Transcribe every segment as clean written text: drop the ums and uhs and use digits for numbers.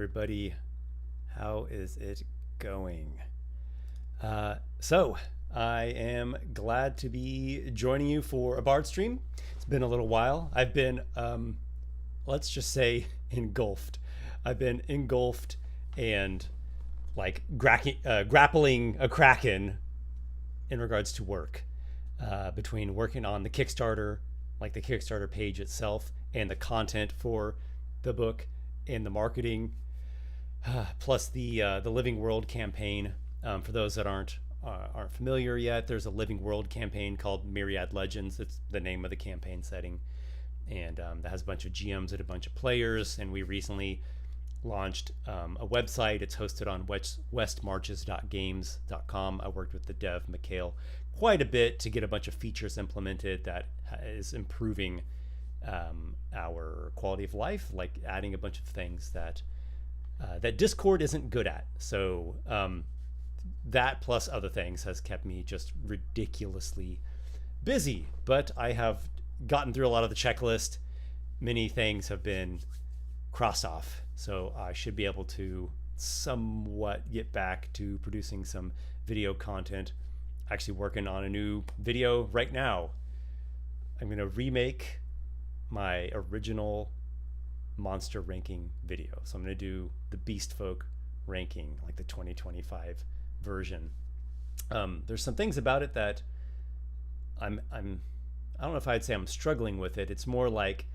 everybody. How is it going? So, I am glad to be joining you for a Bardstream. It's been a little while. I've been, let's just say, engulfed. I've been engulfed and like grappling a kraken in regards to work, between working on the Kickstarter, like the Kickstarter page itself, and the content for the book and the marketing, plus the Living World campaign. For those that aren't familiar yet, there's a Living World campaign called Myriad Legends. It's the name of the campaign setting, and that has a bunch of GMs and a bunch of players. And we recently launched a website. It's hosted on westmarches.games.com. I worked with the dev Mikhail quite a bit to get a bunch of features implemented that is improving our quality of life, like adding a bunch of things that Discord isn't good at. So that plus other things has kept me just ridiculously busy. But I have gotten through a lot of the checklist. Many things have been crossed off. So I should be able to somewhat get back to producing some video content. Actually working on a new video right now. I'm going to remake my original monster ranking video. So I'm going to do the Beast Folk ranking, like the 2025 version. There's some things about it that I don't know if I'd say I'm struggling with it. It's more like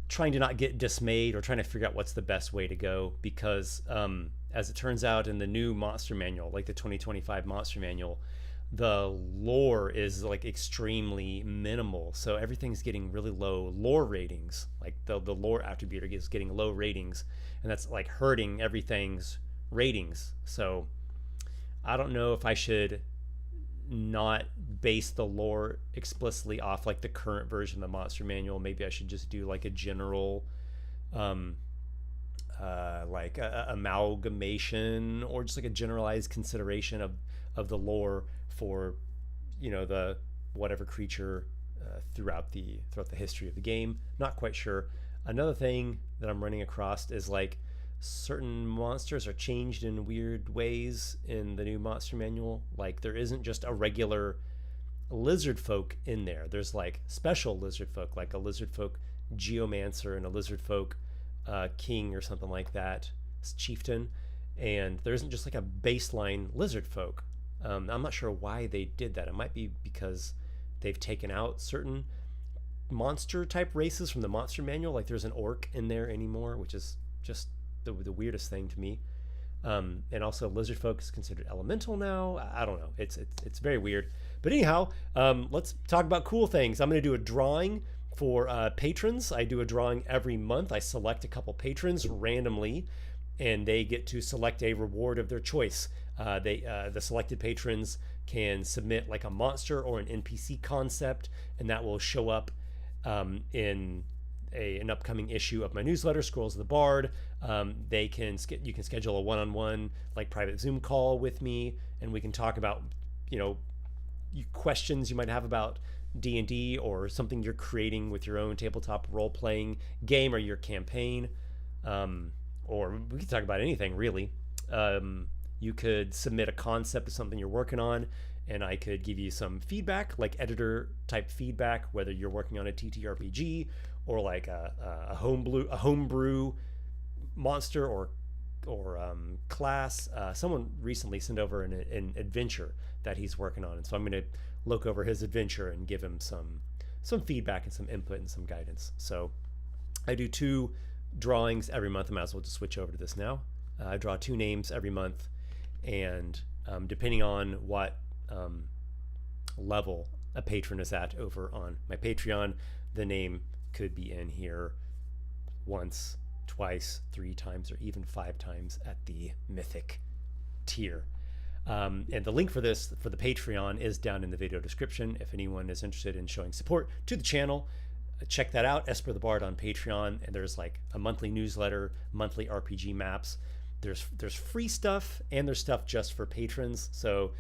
trying to not get dismayed or trying to figure out what's the best way to go, because as it turns out in the new monster manual, like the 2025 monster manual, the lore is like extremely minimal. So everything's getting really low lore ratings. Like the lore attribute is getting low ratings, and that's like hurting everything's ratings. So I don't know if I should not base the lore explicitly off like the current version of the monster manual. Maybe I should just do like a general like a amalgamation, or just like a generalized consideration of the lore for, you know, the whatever creature throughout the history of the game. Not quite sure. Another thing that I'm running across is like certain monsters are changed in weird ways in the new monster manual. Like there isn't just a regular lizard folk in there. There's like special lizard folk, like a lizard folk geomancer and a lizard folk king or something like that, chieftain. And there isn't just like a baseline lizard folk. I'm not sure why they did that. It might be because they've taken out certain monster type races from the monster manual. Like there's an orc in there anymore, which is just the weirdest thing to me. And also lizard folk is considered elemental now. I don't know. It's very weird. But anyhow, let's talk about cool things. I'm going to do a drawing for patrons. I do a drawing every month. I select a couple patrons randomly, and they get to select a reward of their choice. The selected patrons can submit like a monster or an NPC concept, and that will show up in an upcoming issue of my newsletter, Scrolls of the Bard. You can schedule a one-on-one like private Zoom call with me, and we can talk about, you know, questions you might have about D&D or something you're creating with your own tabletop role-playing game or your campaign. Or we could talk about anything really. You could submit a concept of something you're working on, and I could give you some feedback, like editor type feedback, whether you're working on a TTRPG or like a homebrew monster or class. Someone recently sent over an adventure that he's working on, and so I'm going to look over his adventure and give him some feedback and some input and some guidance. So I do 2 drawings every month. I might as well just switch over to this now. I draw 2 names every month, and depending on what level a patron is at over on my Patreon, the name could be in here once, twice, 3 times, or even 5 times at the mythic tier. And the link for the Patreon is down in the video description. If anyone is interested in showing support to the channel, check that out, Esper the Bard on Patreon. And there's like a monthly newsletter, monthly RPG maps. There's free stuff, and there's stuff just for patrons. So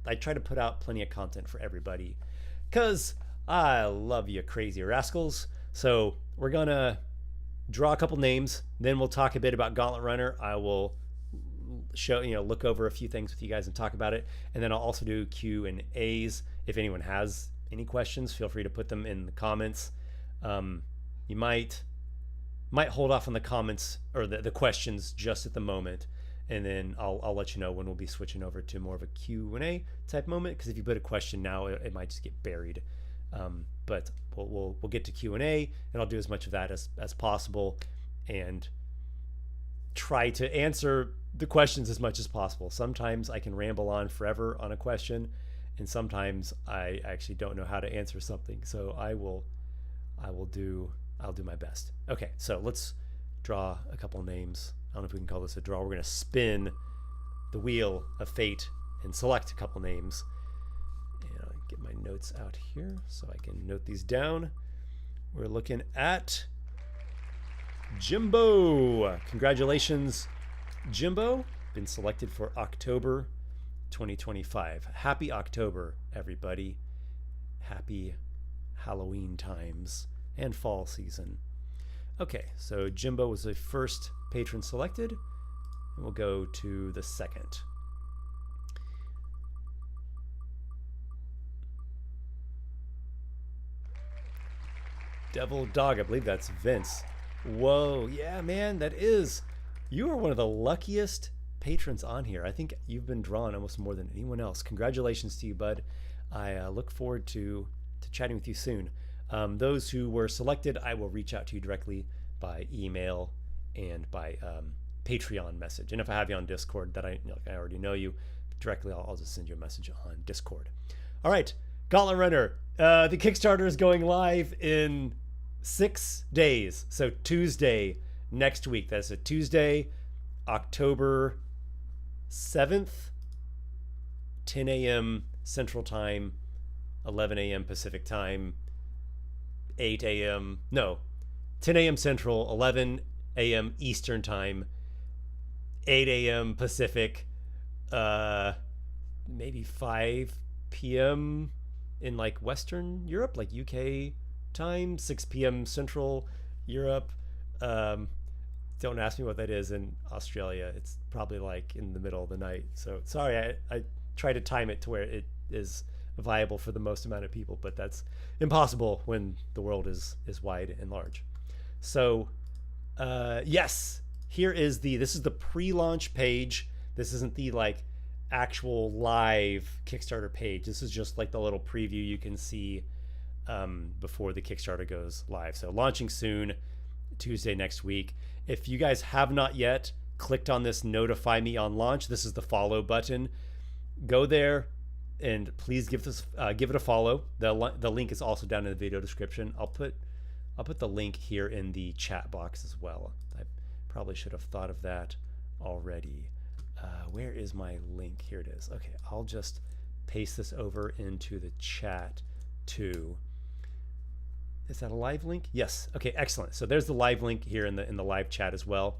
I try to put out plenty of content for everybody, because I love you crazy rascals. So we're gonna draw a couple names, then we'll talk a bit about Gauntlet Runner. I will show, look over a few things with you guys and talk about it, and then I'll also do Q&As. If anyone has any questions, feel free to put them in the comments. You might hold off on the comments or the questions just at the moment, and then I'll let you know when we'll be switching over to more of a Q&A type moment, because if you put a question now, it might just get buried. But we'll get to Q&A, and I'll do as much of that as possible and try to answer the questions as much as possible. Sometimes I can ramble on forever on a question, and sometimes I actually don't know how to answer something. So I'll do my best. Okay, so let's draw a couple names. I don't know if we can call this a draw. We're going to spin the wheel of fate and select a couple names. And I'll get my notes out here so I can note these down. We're looking at Jimbo. Congratulations, Jimbo. Been selected for October 2025. Happy October, everybody. Happy Halloween times and fall season. Okay, so Jimbo was the first patron selected, and we'll go to the second. Devil Dog, I believe that's Vince. Whoa, yeah, man, that is. You are one of the luckiest patrons on here. I think you've been drawn almost more than anyone else. Congratulations to you, bud. I look forward to chatting with you soon. Those who were selected, I will reach out to you directly by email and by Patreon message. And if I have you on Discord, that I already know you directly, I'll just send you a message on Discord. All right, Gauntlet Runner. The Kickstarter is going live in 6 days. So Tuesday next week. That's a Tuesday, October 7th, 10 a.m. Central Time, 11 a.m. Pacific Time, 10 a.m. Central, 11 a.m. Eastern Time, 8 a.m. Pacific, maybe 5 p.m. in like Western Europe, like UK time, 6 p.m. Central Europe. Don't ask me what that is in Australia. It's probably like in the middle of the night. So sorry, I try to time it to where it is viable for the most amount of people, but that's impossible when the world is wide and large. So yes, this is the pre-launch page. This isn't the like actual live Kickstarter page. This is just like the little preview you can see before the Kickstarter goes live. So launching soon, Tuesday next week. If you guys have not yet clicked on this notify me on launch, this is the follow button. Go there and please give it a follow. The link is also down in the video description. I'll put the link here in the chat box as well. I probably should have thought of that already. Where is my link? Here it is. Okay, I'll just paste this over into the chat too. Is that a live link? Yes. Okay, excellent. So there's the live link here in the live chat as well.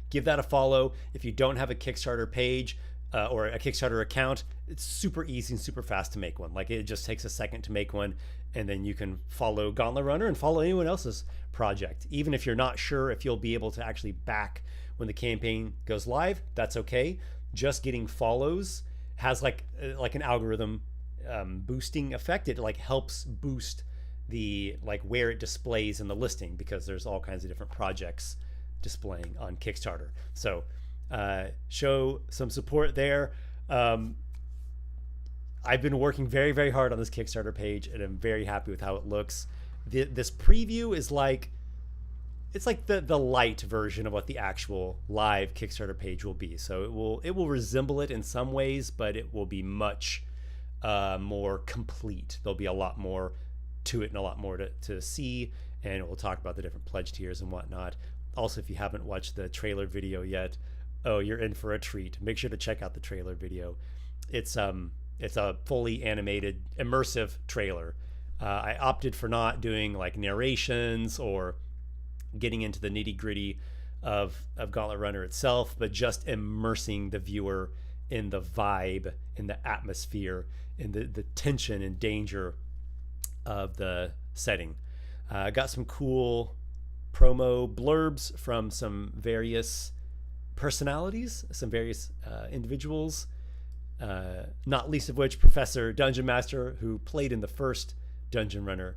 Give that a follow. If you don't have a Kickstarter page or a Kickstarter account, it's super easy and super fast to make one. Like it just takes a second to make one, and then you can follow Gauntlet Runner and follow anyone else's project. Even if you're not sure if you'll be able to actually back when the campaign goes live, that's okay. Just getting follows has like an algorithm boosting effect. It like helps boost the like where it displays in the listing, because there's all kinds of different projects displaying on Kickstarter. So show some support there. I've been working very, very hard on this Kickstarter page, and I'm very happy with how it looks. This preview is like, it's like the light version of what the actual live Kickstarter page will be. So it will resemble it in some ways, but it will be much more complete. There'll be a lot more to it and a lot more to see, and we'll talk about the different pledge tiers and whatnot. Also, if you haven't watched the trailer video yet, oh, you're in for a treat. Make sure to check out the trailer video. It's a fully animated, immersive trailer. I opted for not doing like narrations or getting into the nitty gritty of Gauntlet Runner itself, but just immersing the viewer in the vibe, in the atmosphere, in the tension and danger of the setting. Got some cool promo blurbs from some various personalities, some various individuals, not least of which Professor Dungeon Master, who played in the first Gauntlet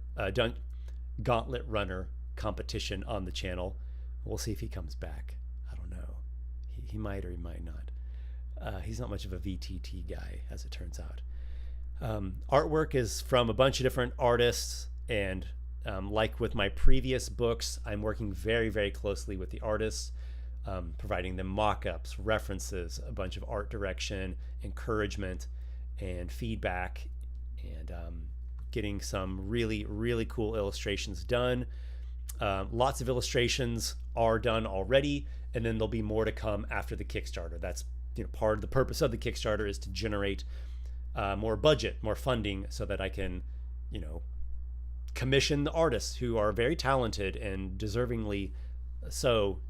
Runner competition on the channel. We'll see if he comes back. I don't know. He might or he might not. He's not much of a VTT guy, as it turns out. Artwork is from a bunch of different artists, and like with my previous books, I'm working very, very closely with the artists, providing them mock-ups, references, a bunch of art direction, encouragement, and feedback, and getting some really, really cool illustrations done. Lots of illustrations are done already, and then there'll be more to come after the Kickstarter. That's part of the purpose of the Kickstarter is to generate more budget, more funding, so that I can, commission the artists who are very talented and deservingly so.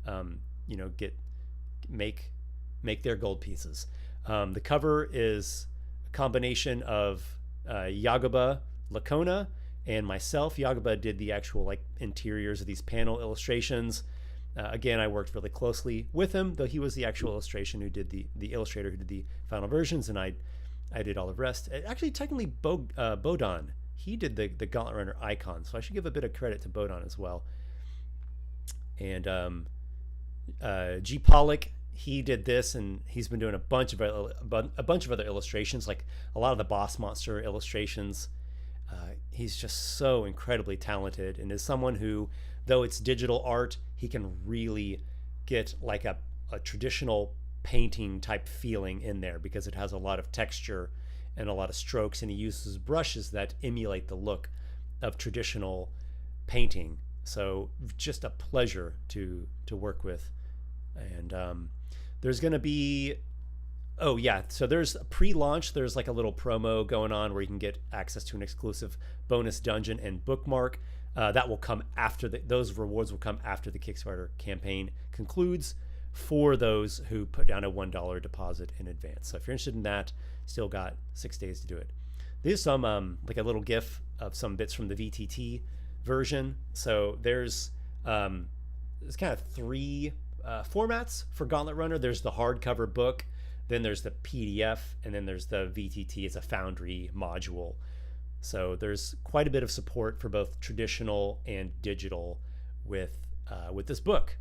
Make their gold pieces. The cover is a combination of Yagaba Lacona and myself. Yagaba did the actual interiors of these panel illustrations. Again, I worked really closely with him, though he was the actual illustration who did the illustrator who did the final versions, and I did all the rest. Actually, technically, Bodon, he did the Gauntlet Runner icon, so I should give a bit of credit to Bodon as well. And G. Pollock, he did this, and he's been doing a bunch of other illustrations, like a lot of the boss monster illustrations. He's just so incredibly talented, and is someone who, though it's digital art, he can really get like a traditional painting type feeling in there, because it has a lot of texture and a lot of strokes, and he uses brushes that emulate the look of traditional painting. So just a pleasure to work with. And there's going to be, so there's a pre-launch. There's like a little promo going on where you can get access to an exclusive bonus dungeon and bookmark. That will come after those rewards will come after the Kickstarter campaign concludes, for those who put down a $1 deposit in advance. So if you're interested in that, still got 6 days to do it. There's some like a little GIF of some bits from the VTT version. So there's kind of three formats for Gauntlet Runner. There's the hardcover book, then there's the PDF, and then there's the VTT as a Foundry module. So there's quite a bit of support for both traditional and digital with this book.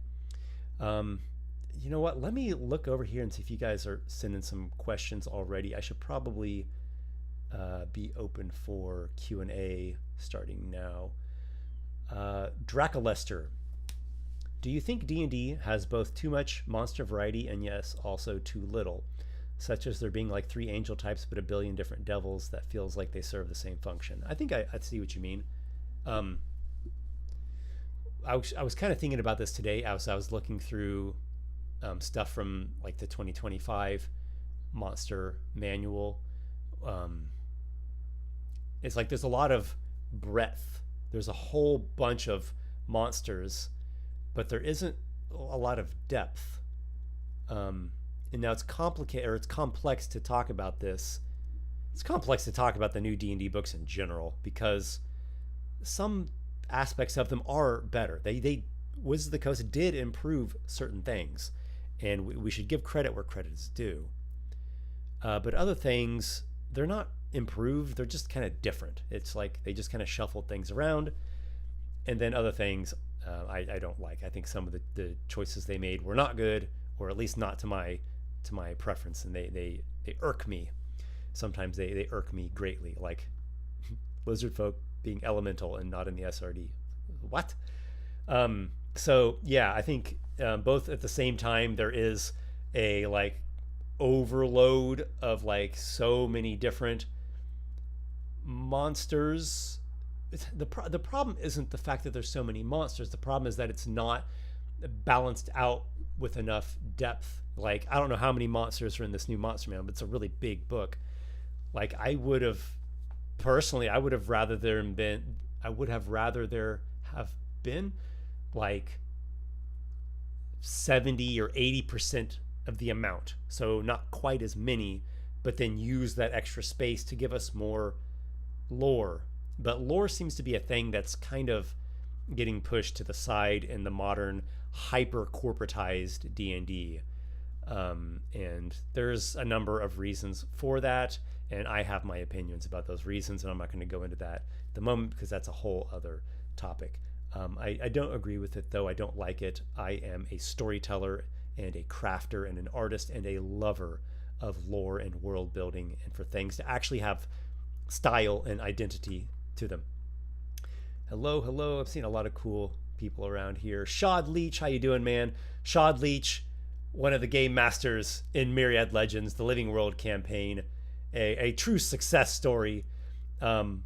You know what? Let me look over here and see if you guys are sending some questions already. I should probably be open for Q&A starting now. Dracolester, do you think D&D has both too much monster variety and yes, also too little, such as there being like 3 angel types but a billion different devils that feels like they serve the same function? I think I'd see what you mean. I was kind of thinking about this today as I was looking through stuff from like the 2025 monster manual. It's like there's a lot of breadth. There's a whole bunch of monsters, but there isn't a lot of depth. And now it's complicated, or it's complex to talk about this. It's complex to talk about the new D&D books in general, because some aspects of them are better. Wizards of the Coast did improve certain things, and we should give credit where credit is due. But other things, they're not improved, they're just kind of different. It's like they just kind of shuffled things around. And then other things I don't like. I think some of the choices they made were not good, or at least not to my preference, and they irk me. Sometimes they irk me greatly, like lizard folk being elemental and not in the SRD. What? So yeah, I think both at the same time there is a like overload of like so many different monsters. The problem isn't the fact that there's so many monsters. The problem is that it's not balanced out with enough depth. Like, I don't know how many monsters are in this new Monster Manual, but it's a really big book. Like, I would have rather there have been like 70 or 80% of the amount. So not quite as many, but then use that extra space to give us more lore. But lore seems to be a thing that's kind of getting pushed to the side in the modern hyper corporatized D&D. And there's a number of reasons for that, and I have my opinions about those reasons, and I'm not going to go into that at the moment because that's a whole other topic. I don't agree with it, though. I don't like it. I am a storyteller and a crafter and an artist and a lover of lore and world building, and for things to actually have style and identity to them. Hello, hello. I've seen a lot of cool people around here. Shad Leach, how you doing, man? Shad Leach, one of the game masters in Myriad Legends, the Living World campaign, a true success story. On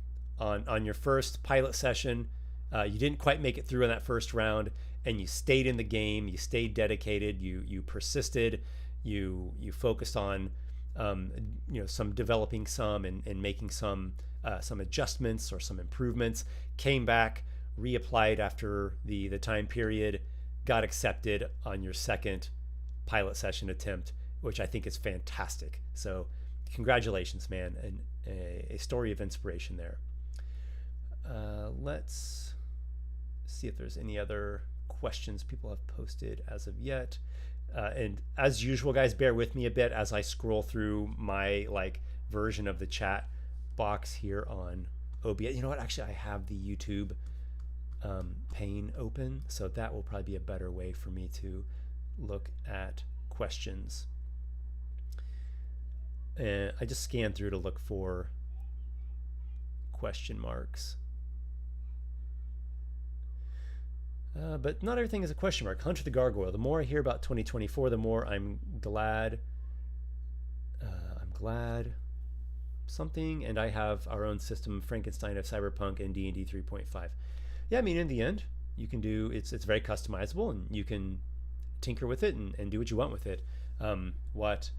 your first pilot session, you didn't quite make it through in that first round, and you stayed in the game. You stayed dedicated. You persisted. You focused on some developing some and making some adjustments or some improvements. Came back, reapplied after the time period, got accepted on your second pilot session attempt, which I think is fantastic. So congratulations, man, and a story of inspiration there. Let's see if there's any other questions people have posted as of yet. And as usual, guys, bear with me a bit as I scroll through my version of the chat box here on OBS. You know what? Actually, I have the YouTube pane open, so that will probably be a better way for me to look at questions. And I just scanned through to look for question marks. But not everything is a question mark. Hunter the Gargoyle. The more I hear about 2024, the more I'm glad. Something, and I have our own system, Frankenstein of Cyberpunk and D&D 3.5. Yeah, I mean, in the end, you can do it's very customizable, and you can tinker with it and do what you want with it. What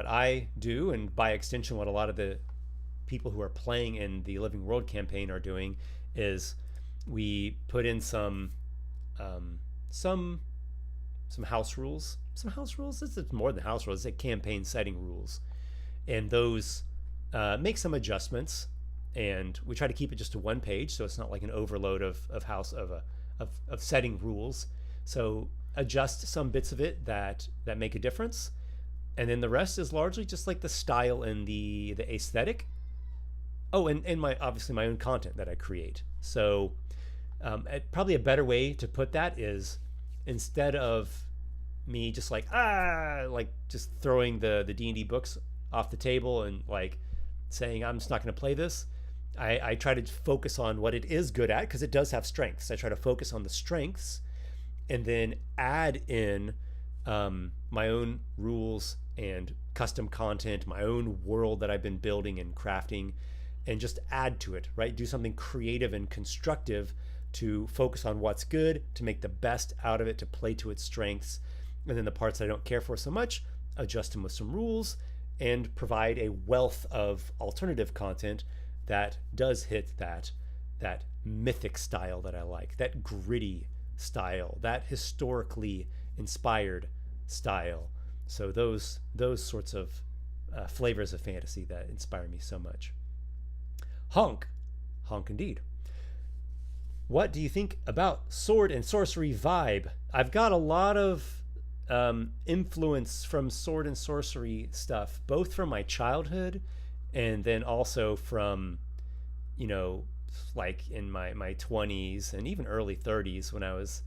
I do, and by extension, what a lot of the people who are playing in the Living World campaign are doing, is we put in some house rules. Some house rules. It's more than house rules. It's like campaign setting rules, and those make some adjustments. And we try to keep it just to one page, so it's not like an overload of setting rules. So adjust some bits of it that make a difference, and then the rest is largely just like the style and the aesthetic. Oh, and my obviously my own content that I create. So probably a better way to put that is, instead of me just just throwing the D&D books off the table and saying I'm just not going to play this, I try to focus on what it is good at, because it does have strengths. I try to focus on the strengths and then add in my own rules and custom content, my own world that I've been building and crafting, and just add to it, right? Do something creative and constructive to focus on what's good, to make the best out of it, to play to its strengths. And then the parts I don't care for so much, adjust them with some rules and provide a wealth of alternative content that does hit that mythic style that I like, that gritty style, that historically inspired style. So those sorts of flavors of fantasy that inspire me so much. Honk indeed. What do you think about sword and sorcery vibe? I've got a lot of influence from sword and sorcery stuff, both from my childhood and then also from, in my 20s and even early 30s, when I was,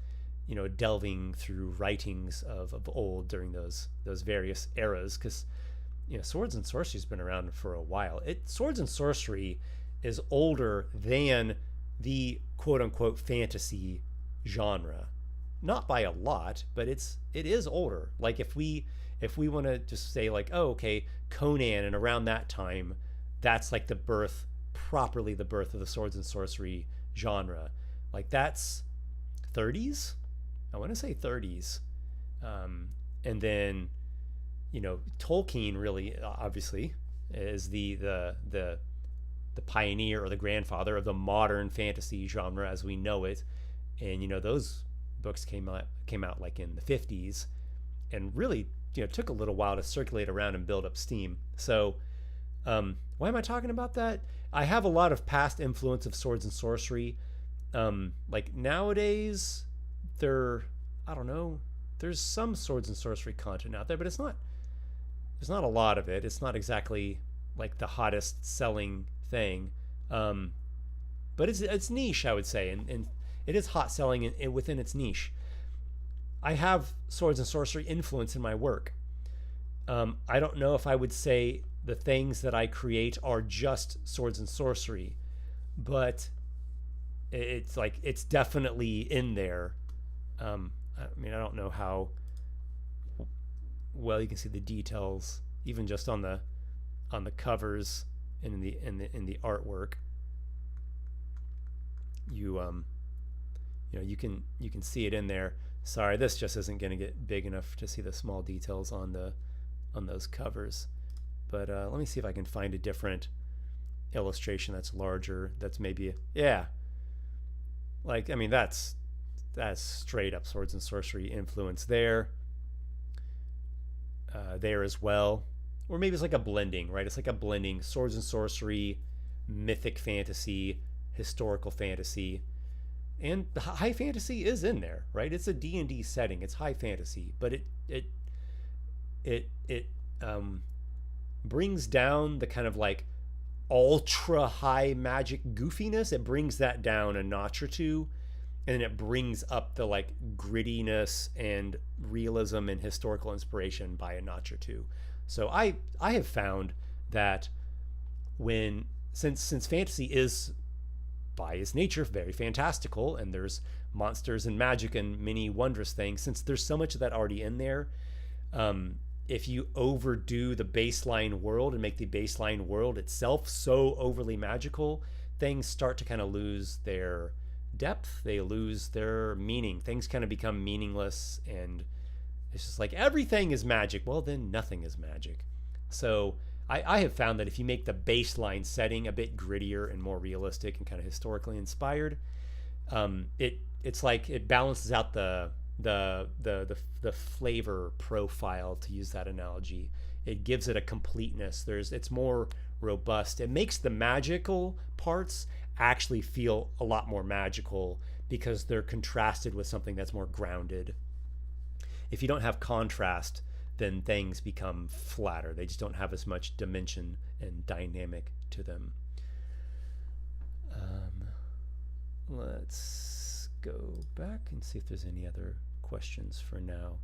delving through writings of old during those various eras, because, swords and sorcery has been around for a while. Swords and sorcery is older than the quote-unquote fantasy genre, not by a lot, but it is older. Like if we want to just say Conan, and around that time, that's like properly the birth of the swords and sorcery genre. That's 30s. I want to say 30s. And then Tolkien really obviously is the pioneer or the grandfather of the modern fantasy genre as we know it. And those books came out in the 50s, and really took a little while to circulate around and build up steam. So why am I talking about that? I have a lot of past influence of swords and sorcery Like nowadays, there, I don't know, there's some swords and sorcery content out there, but there's not a lot of it. It's not exactly like the hottest selling thing. Um, but it's niche, I would say, and it is hot selling within its niche. I have swords and sorcery influence in my work. I don't know if I would say the things that I create are just swords and sorcery, but it's like it's definitely in there. I mean, I don't know how well you can see the details, even just on the covers and in the artwork. You you can see it in there. Sorry, this just isn't going to get big enough to see the small details on those covers. But let me see if I can find a different illustration that's larger. That's maybe yeah. Like I mean that's straight up swords and sorcery influence there. There as well. Or maybe it's like a blending, right? It's like a blending swords and sorcery, mythic fantasy, historical fantasy, and the high fantasy is in there, right? It's a D&D setting. It's high fantasy, but it brings down the kind of like ultra high magic goofiness. It brings that down a notch or two, and then it brings up the like grittiness and realism and historical inspiration by a notch or two. So I have found that when since fantasy is by its nature very fantastical, and there's monsters and magic and many wondrous things, since there's so much of that already in there, if you overdo the baseline world and make the baseline world itself so overly magical, things start to kind of lose their depth. They lose their meaning. Things kind of become meaningless, and it's just like everything is magic. Well, then nothing is magic. So I have found that if you make the baseline setting a bit grittier and more realistic and kind of historically inspired, it's like it balances out the flavor profile, to use that analogy. It gives it a completeness. It's more robust. It makes the magical parts actually feel a lot more magical because they're contrasted with something that's more grounded. If you don't have contrast, then things become flatter. They just don't have as much dimension and dynamic to them. Let's go back and see if there's any other questions for now.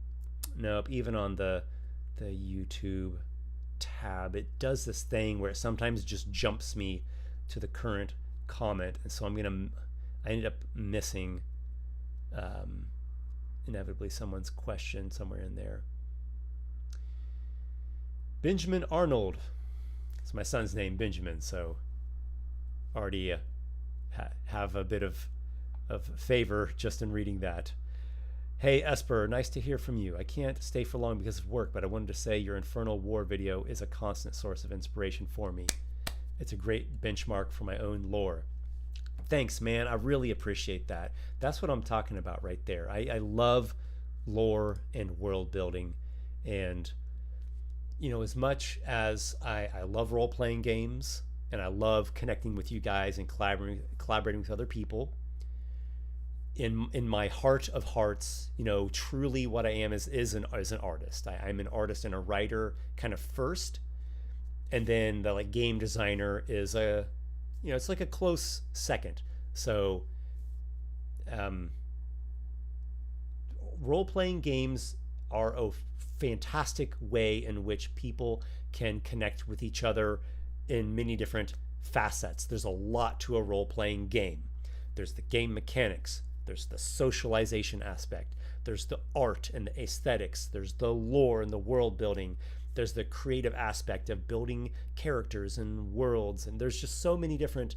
Nope, even on the YouTube tab, it does this thing where it sometimes just jumps me to the current comment, and so I ended up missing inevitably someone's question somewhere in there. Benjamin Arnold. It's my son's name, Benjamin, so already have a bit of favor just in reading that. Hey Esper, nice to hear from you. I can't stay for long because of work, but I wanted to say your Infernal War video is a constant source of inspiration for me. It's a great benchmark for my own lore. Thanks, man. I really appreciate that. That's what I'm talking about right there. I love lore and world building, and as much as I love role-playing games and I love connecting with you guys and collaborating with other people, in my heart of hearts, truly what I am is an artist. I'm an artist and a writer kind of first, and then the like game designer is it's like a close second. So role-playing games are a fantastic way in which people can connect with each other in many different facets. There's a lot to a role-playing game. There's the game mechanics, there's the socialization aspect, there's the art and the aesthetics, there's the lore and the world building, there's the creative aspect of building characters and worlds, and there's just so many different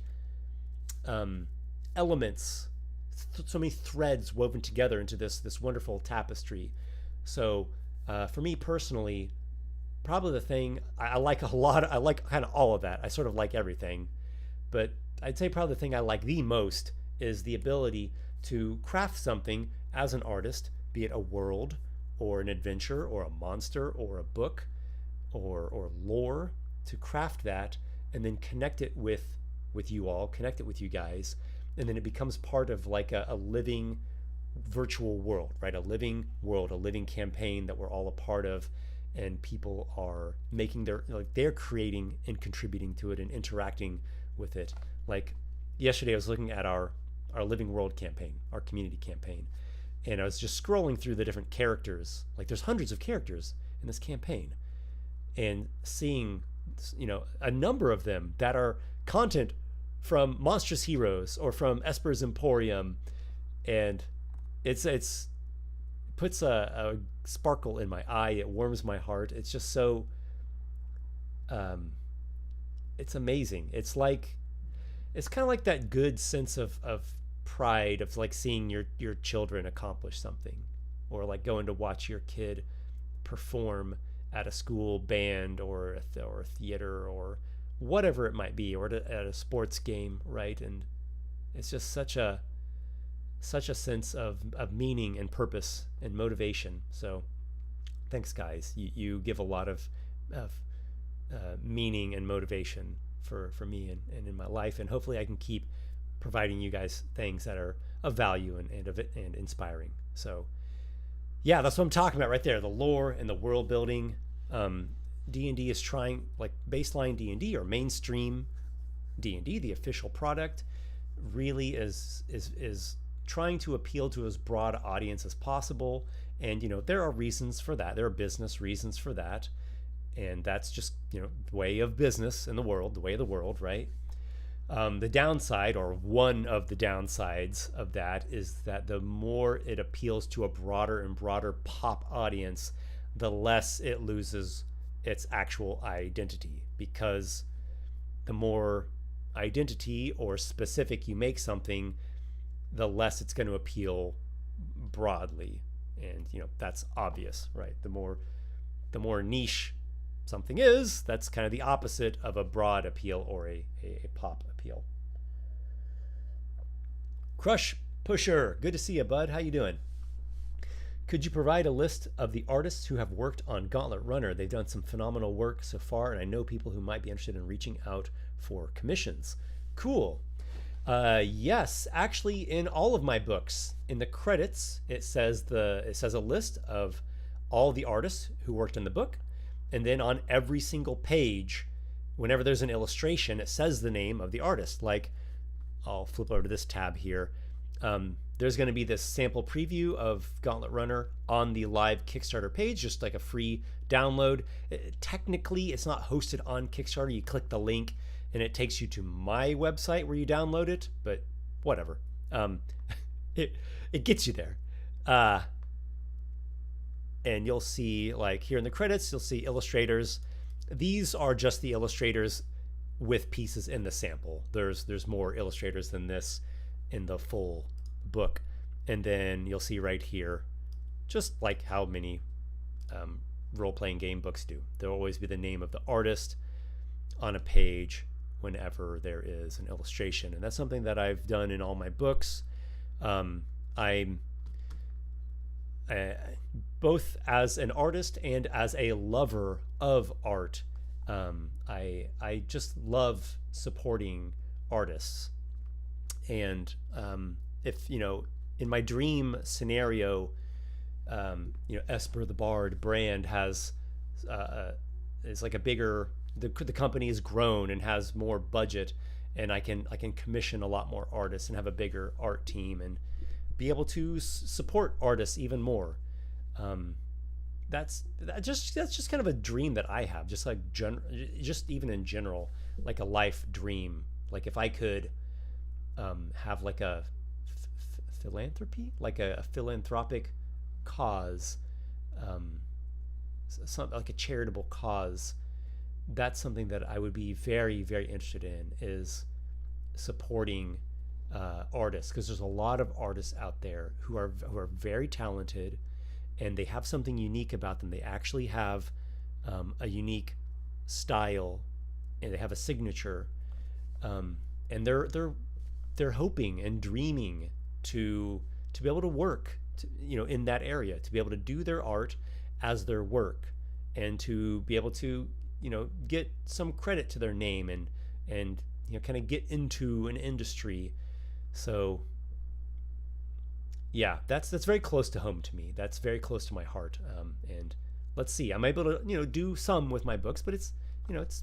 elements, so many threads woven together into this wonderful tapestry. So for me personally, probably the thing I like a lot, I like kind of all of that. I sort of like everything, but I'd say probably the thing I like the most is the ability to craft something as an artist, be it a world or an adventure or a monster or a book or lore, to craft that and then connect it with you all, connect it with you guys, and then it becomes part of like a living virtual world, right? A living world, a living campaign that we're all a part of, and people are making their, like, they're creating and contributing to it and interacting with it. Like yesterday I was looking at our living world campaign, our community campaign, and I was just scrolling through the different characters. Like there's hundreds of characters in this campaign, and seeing, a number of them that are content from Monstrous Heroes or from Esper's Emporium, and it puts a sparkle in my eye. It warms my heart. It's just so it's amazing. It's kind of like that good sense of pride of like seeing your children accomplish something, or like going to watch your kid perform at a school band or a theater or whatever it might be, or at a sports game, right? And it's just such a sense of meaning and purpose and motivation. So thanks, guys. You give a lot of meaning and motivation for me and in my life, and hopefully I can keep providing you guys things that are of value and inspiring. So yeah, that's what I'm talking about right there, the lore and the world building. D&D is trying, like baseline D&D or mainstream D&D, the official product, really is trying to appeal to as broad audience as possible. And there are reasons for that. There are business reasons for that, and that's just the way of business in the world, the way of the world, right? The downside, or one of the downsides of that, is that the more it appeals to a broader and broader pop audience, the less it loses its actual identity, because the more identity or specific you make something, the less it's going to appeal broadly. And that's obvious, right? The more niche something is, that's kind of the opposite of a broad appeal or a pop appeal. Crush Pusher, good to see you, bud. How you doing? Could you provide a list of the artists who have worked on Gauntlet Runner? They've done some phenomenal work so far, and I know people who might be interested in reaching out for commissions. Cool. Yes, actually, in all of my books, in the credits, it says a list of all the artists who worked in the book, and then on every single page, whenever there's an illustration, it says the name of the artist. Like, I'll flip over to this tab here. There's going to be this sample preview of Gauntlet Runner on the live Kickstarter page, just like a free download. Technically, it's not hosted on Kickstarter. You click the link and it takes you to my website where you download it, but whatever. It gets you there. And you'll see, like here in the credits, you'll see illustrators. These are just the illustrators with pieces in the sample. There's more illustrators than this in the full book. And then you'll see right here, just like how many role-playing game books do, there'll always be the name of the artist on a page whenever there is an illustration. And that's something that I've done in all my books. I'm both as an artist and as a lover of art. I just love supporting artists. And if in my dream scenario, Esper the Bard brand has is like a bigger, the company has grown and has more budget, and I can commission a lot more artists and have a bigger art team and be able to support artists even more. That's just kind of a dream that I have, just like just even in general, like a life dream. Like if I could have like a philanthropy, like a philanthropic cause, something like a charitable cause, that's something that I would be very, very interested in, is supporting artists, because there's a lot of artists out there who are very talented, and they have something unique about them. They actually have a unique style, and they have a signature, and they're hoping and dreaming to be able to work in that area, to be able to do their art as their work, and to be able to get some credit to their name and kind of get into an industry. So yeah, that's very close to home to me. That's very close to my heart. And let's see, I'm able to do some with my books, but it's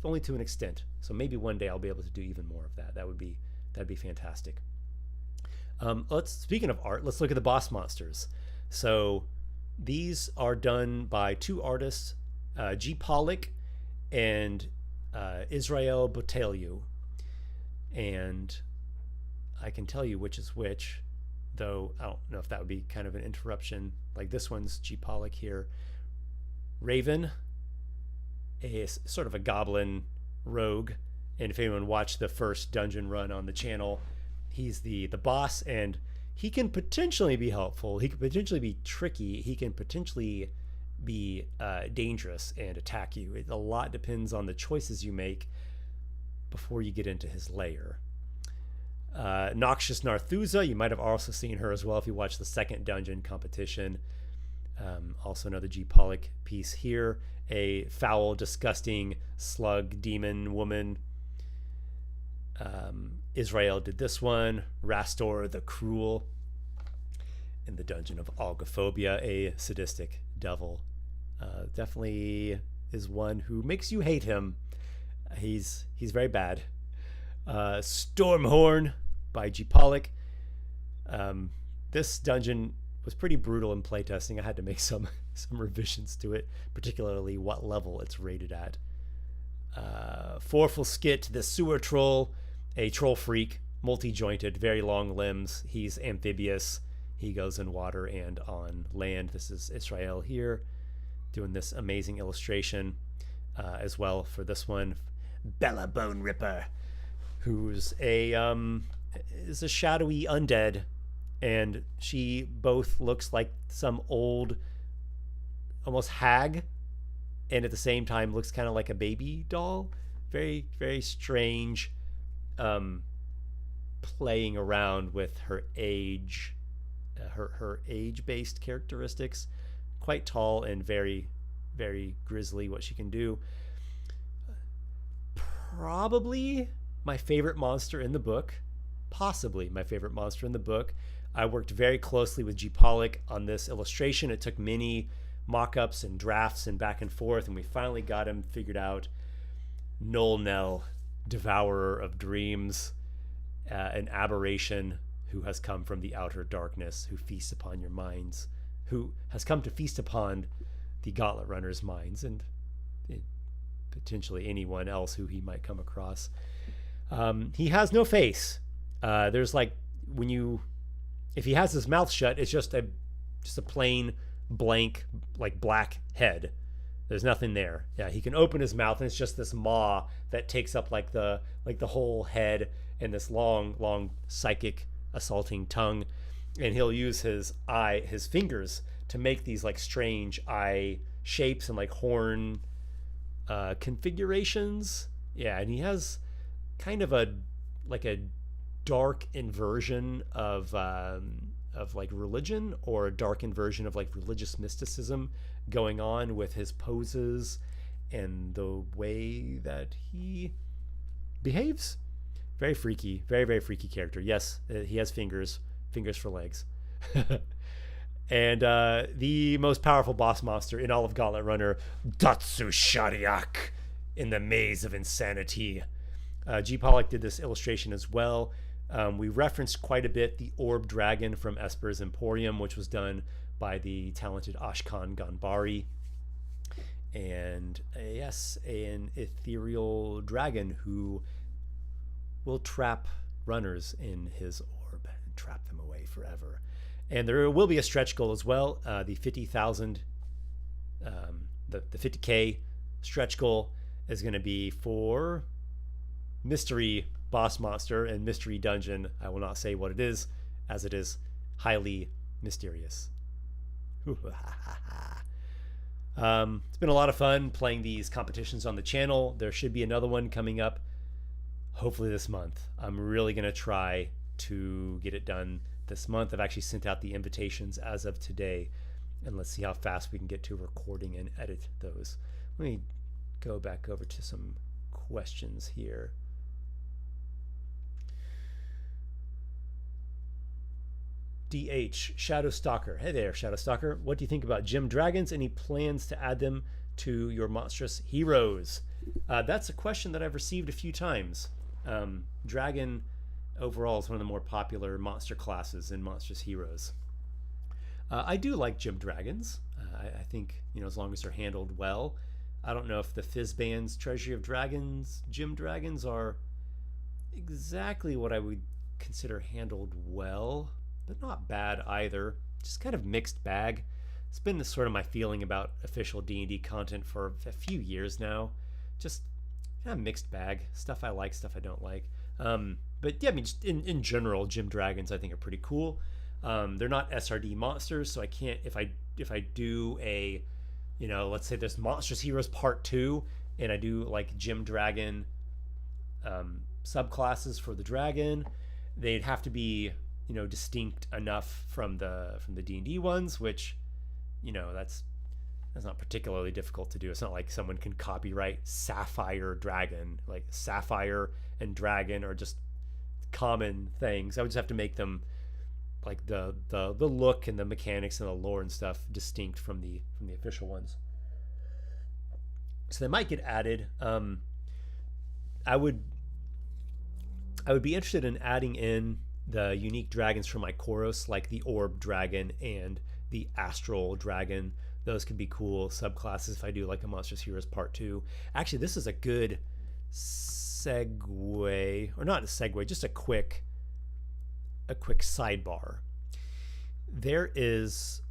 only to an extent. So maybe one day I'll be able to do even more of that. That'd be fantastic. Speaking of art, let's look at the boss monsters. So these are done by two artists, G. Pollock and Israel Botelho. And I can tell you which is which, though I don't know if that would be kind of an interruption. Like this one's G. Pollock here. Raven, a sort of a goblin rogue. And if anyone watched the first dungeon run on the channel, he's the boss, and he can potentially be helpful. He can potentially be tricky. He can potentially be dangerous and attack you. A lot depends on the choices you make before you get into his lair. Noxious Narthusa, you might have also seen her as well if you watched the second dungeon competition. Also another G. Pollock piece here. A foul, disgusting slug demon woman. Israel did this one. Rastor the Cruel in the Dungeon of Algophobia, a sadistic devil. Definitely is one who makes you hate him. He's very bad. Stormhorn by G. Pollock. This dungeon was pretty brutal in playtesting. I had to make some revisions to it, particularly what level it's rated at. Forful Skit, the sewer troll, a troll freak, multi-jointed, very long limbs. He's amphibious. He goes in water and on land. This is Israel here doing this amazing illustration as well for this one. Bella Bone Ripper, who's is a shadowy undead, and she both looks like some old, almost hag, and at the same time looks kind of like a baby doll. Very, very strange, playing around with her age, her age-based characteristics. Quite tall and very, very grisly what she can do. Probably my favorite monster in the book. Possibly my favorite monster in the book. I worked very closely with G. Pollock on this illustration. It took many mock-ups and drafts and back and forth, and we finally got him figured out. Null Nell, Devourer of Dreams, an aberration who has come from the outer darkness, who feasts upon your minds, who has come to feast upon the Gauntlet Runner's minds, and potentially anyone else who he might come across. He has no face. There's like, if he has his mouth shut, it's just a plain blank, like black head. There's nothing there. Yeah, he can open his mouth and it's just this maw that takes up like the whole head, and this long psychic assaulting tongue. And he'll use his fingers to make these like strange eye shapes and like horn configurations. Yeah, and he has kind of a dark inversion of like religion, or a dark inversion of like religious mysticism going on with his poses and the way that he behaves. Very freaky, very, very freaky character. Yes, he has fingers for legs. And the most powerful boss monster in all of Gauntlet Runner, Datsu Shariak, in the Maze of Insanity. G. Pollock did this illustration as well. We referenced quite a bit the Orb Dragon from Esper's Emporium, which was done by the talented Ashkan Ganbari. And yes, an ethereal dragon who will trap runners in his orb and trap them away forever. And there will be a stretch goal as well. The 50,000, the 50K stretch goal is going to be for mystery boss monster and mystery dungeon. I will not say what it is, as it is highly mysterious. It's been a lot of fun playing these competitions on the channel. There should be another one coming up hopefully this month. I'm really going to try to get it done this month. I've actually sent out the invitations as of today, and let's see how fast we can get to recording and edit those. Let me go back over to some questions here. DH, Shadow Stalker. Hey there, Shadow Stalker. What do you think about gem dragons? Any plans to add them to your monstrous heroes? That's a question that I've received a few times. Dragon overall is one of the more popular monster classes in monstrous heroes. I do like gem dragons. I think, as long as they're handled well. I don't know if the Fizzband's Treasury of Dragons gem dragons are exactly what I would consider handled well, but not bad either. Just kind of mixed bag. It's been the sort of my feeling about official D&D content for a few years now. Just kind of mixed bag. Stuff I like, stuff I don't like. But yeah, I mean, just in general, gem dragons I think are pretty cool. They're not SRD monsters, so I can't, if I do a, let's say there's Monstrous Heroes Part 2, and I do like gem dragon subclasses for the dragon, they'd have to be, distinct enough from the D&D ones, which, that's not particularly difficult to do. It's not like someone can copyright Sapphire Dragon. Like Sapphire and Dragon are just common things. I would just have to make them like the look and the mechanics and the lore and stuff distinct from the official ones. So they might get added. I would be interested in adding in the unique dragons from Ikoros, like the Orb Dragon and the Astral Dragon. Those could be cool subclasses if I do like a Monstrous Heroes Part 2. Actually, this is a good segue, or not a segue, just a quick sidebar. There is,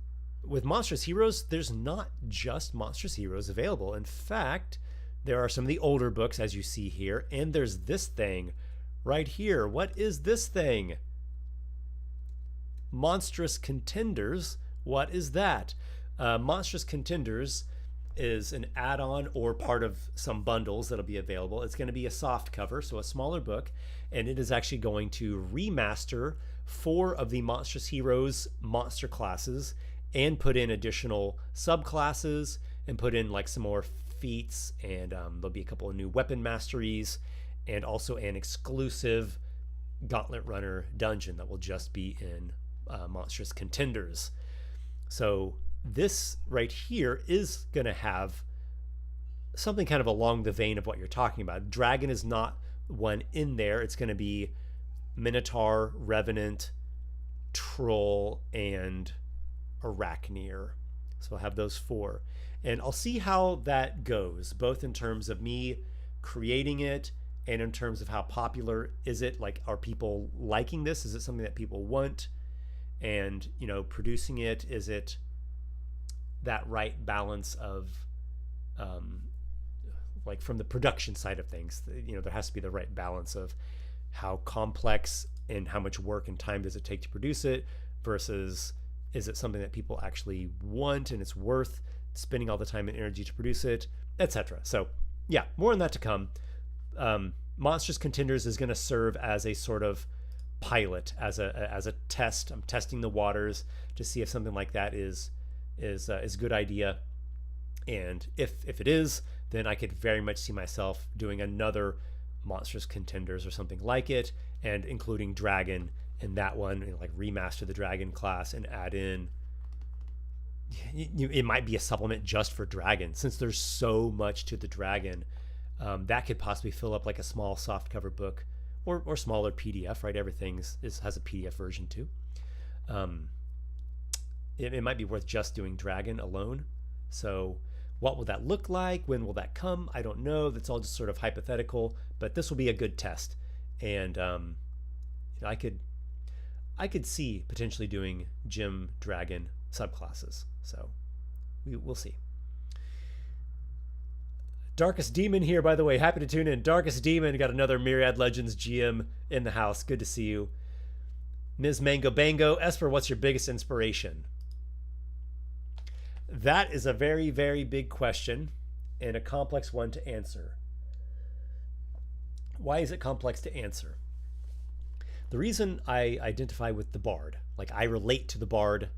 with Monstrous Heroes, there's not just Monstrous Heroes available. In fact, there are some of the older books, as you see here, and there's this thing right here. What is this thing? Monstrous Contenders. What is that? Monstrous Contenders is an add-on or part of some bundles that'll be available. It's going to be a soft cover, so a smaller book, and it is actually going to remaster 4 of the Monstrous Heroes monster classes and put in additional subclasses and put in like some more feats, and there'll be a couple of new weapon masteries and also an exclusive Gauntlet Runner dungeon that will just be in Monstrous Contenders. So this right here is going to have something kind of along the vein of what you're talking about. Dragon is not one in there. It's going to be Minotaur, Revenant, Troll, and Arachneer. So I'll have those 4. And I'll see how that goes, both in terms of me creating it and in terms of how popular is it. Like, are people liking this? Is it something that people want? And, producing it, is it that right balance of, like from the production side of things, there has to be the right balance of how complex and how much work and time does it take to produce it versus is it something that people actually want and it's worth spending all the time and energy to produce it, etc. So yeah, more on that to come. Monstrous Contenders is going to serve as a sort of pilot, as a test. I'm testing the waters to see if something like that is a good idea, and if it is, then I could very much see myself doing another Monstrous Contenders or something like it, and including Dragon in that one, like remaster the Dragon class and add in. It might be a supplement just for Dragon, since there's so much to the Dragon. That could possibly fill up like a small softcover book or smaller PDF, right? Everything has a PDF version too. It might be worth just doing Dragon alone. So what will that look like? When will that come? I don't know. That's all just sort of hypothetical, but this will be a good test. And I could see potentially doing Gem Dragon subclasses. So we'll see. Darkest Demon here, by the way. Happy to tune in. Darkest Demon, got another Myriad Legends GM in the house. Good to see you. Ms. Mango Bango, Esper, what's your biggest inspiration? That is a very, very big question and a complex one to answer. Why is it complex to answer? The reason I identify with the Bard, like I relate to the Bard,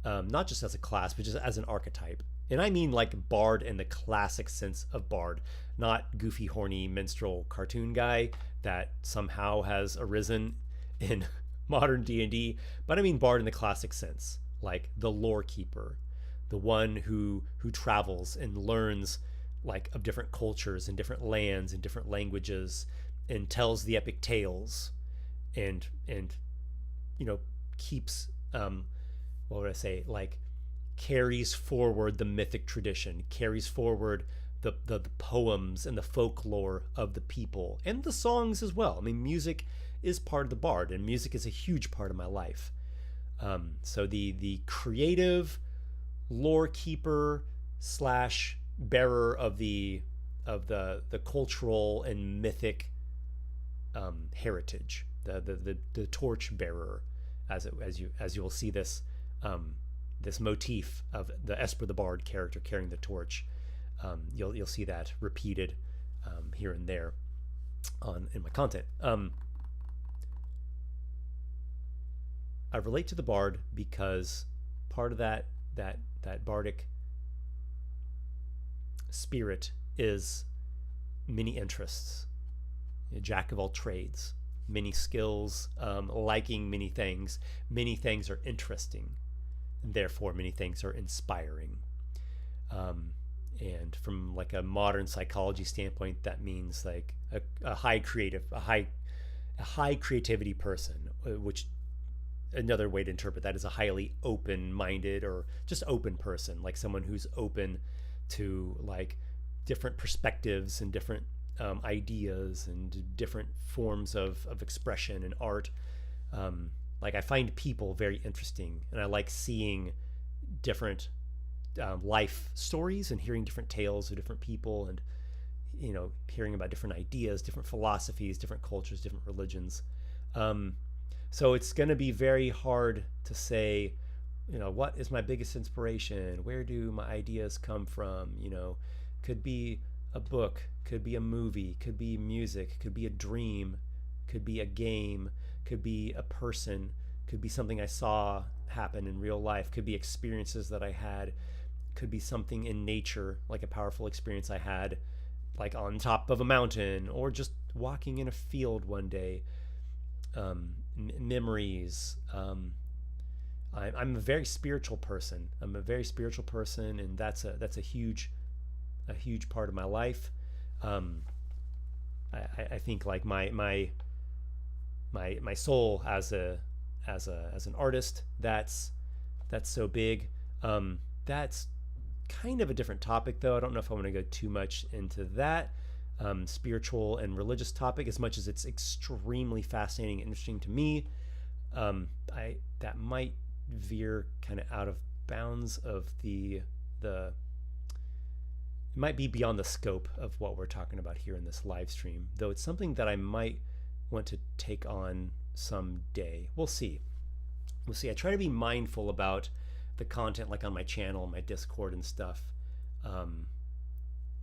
not just as a class, but just as an archetype. And I mean like Bard in the classic sense of Bard, not goofy, horny minstrel cartoon guy that somehow has arisen in modern D&D, but I mean bard in the classic sense, like the lore keeper, the one who travels and learns like of different cultures and different lands and different languages and tells the epic tales and you know keeps what would I say, like carries forward the mythic tradition, carries forward the poems and the folklore of the people and the songs as well. I mean, music is part of the bard, and music is a huge part of my life. So the creative lore keeper slash bearer of the cultural and mythic heritage, the torch bearer, as you will see this this motif of the Esper the Bard character carrying the torch. You'll see that repeated here and there in my content. I relate to the bard because part of that bardic spirit is many interests, a jack of all trades, many skills, liking many things. Many things are interesting, and therefore many things are inspiring. And from like a modern psychology standpoint, that means like a high creativity person, which another way to interpret that is a highly open-minded or just open person, like someone who's open to like different perspectives and different ideas and different forms of expression and art. Like I find people very interesting, and I like seeing different life stories and hearing different tales of different people, and hearing about different ideas, different philosophies, different cultures, different religions. So it's going to be very hard to say, what is my biggest inspiration? Where do my ideas come from? Could be a book, could be a movie, could be music, could be a dream, could be a game, could be a person, could be something I saw happen in real life, could be experiences that I had, could be something in nature, like a powerful experience I had, like on top of a mountain, or just walking in a field one day. Memories. I'm a very spiritual person. And that's a huge part of my life. I think like my soul as an artist, that's so big. That's kind of a different topic, though. I don't know if I want to go too much into that spiritual and religious topic, as much as it's extremely fascinating and interesting to me. That might veer kind of out of bounds of it might be beyond the scope of what we're talking about here in this live stream, though it's something that I might want to take on someday. We'll see. I try to be mindful about the content, like on my channel, my Discord and stuff,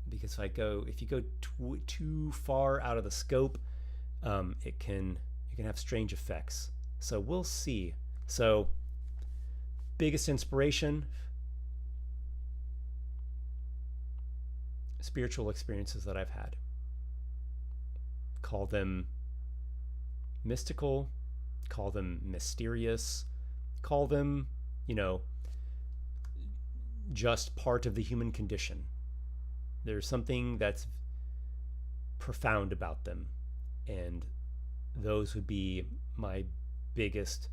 because if you go too far out of the scope, it can have strange effects. So we'll see. So biggest inspiration, spiritual experiences that I've had. Call them mystical, call them mysterious, call them, just part of the human condition. There's something that's profound about them, and those would be my biggest,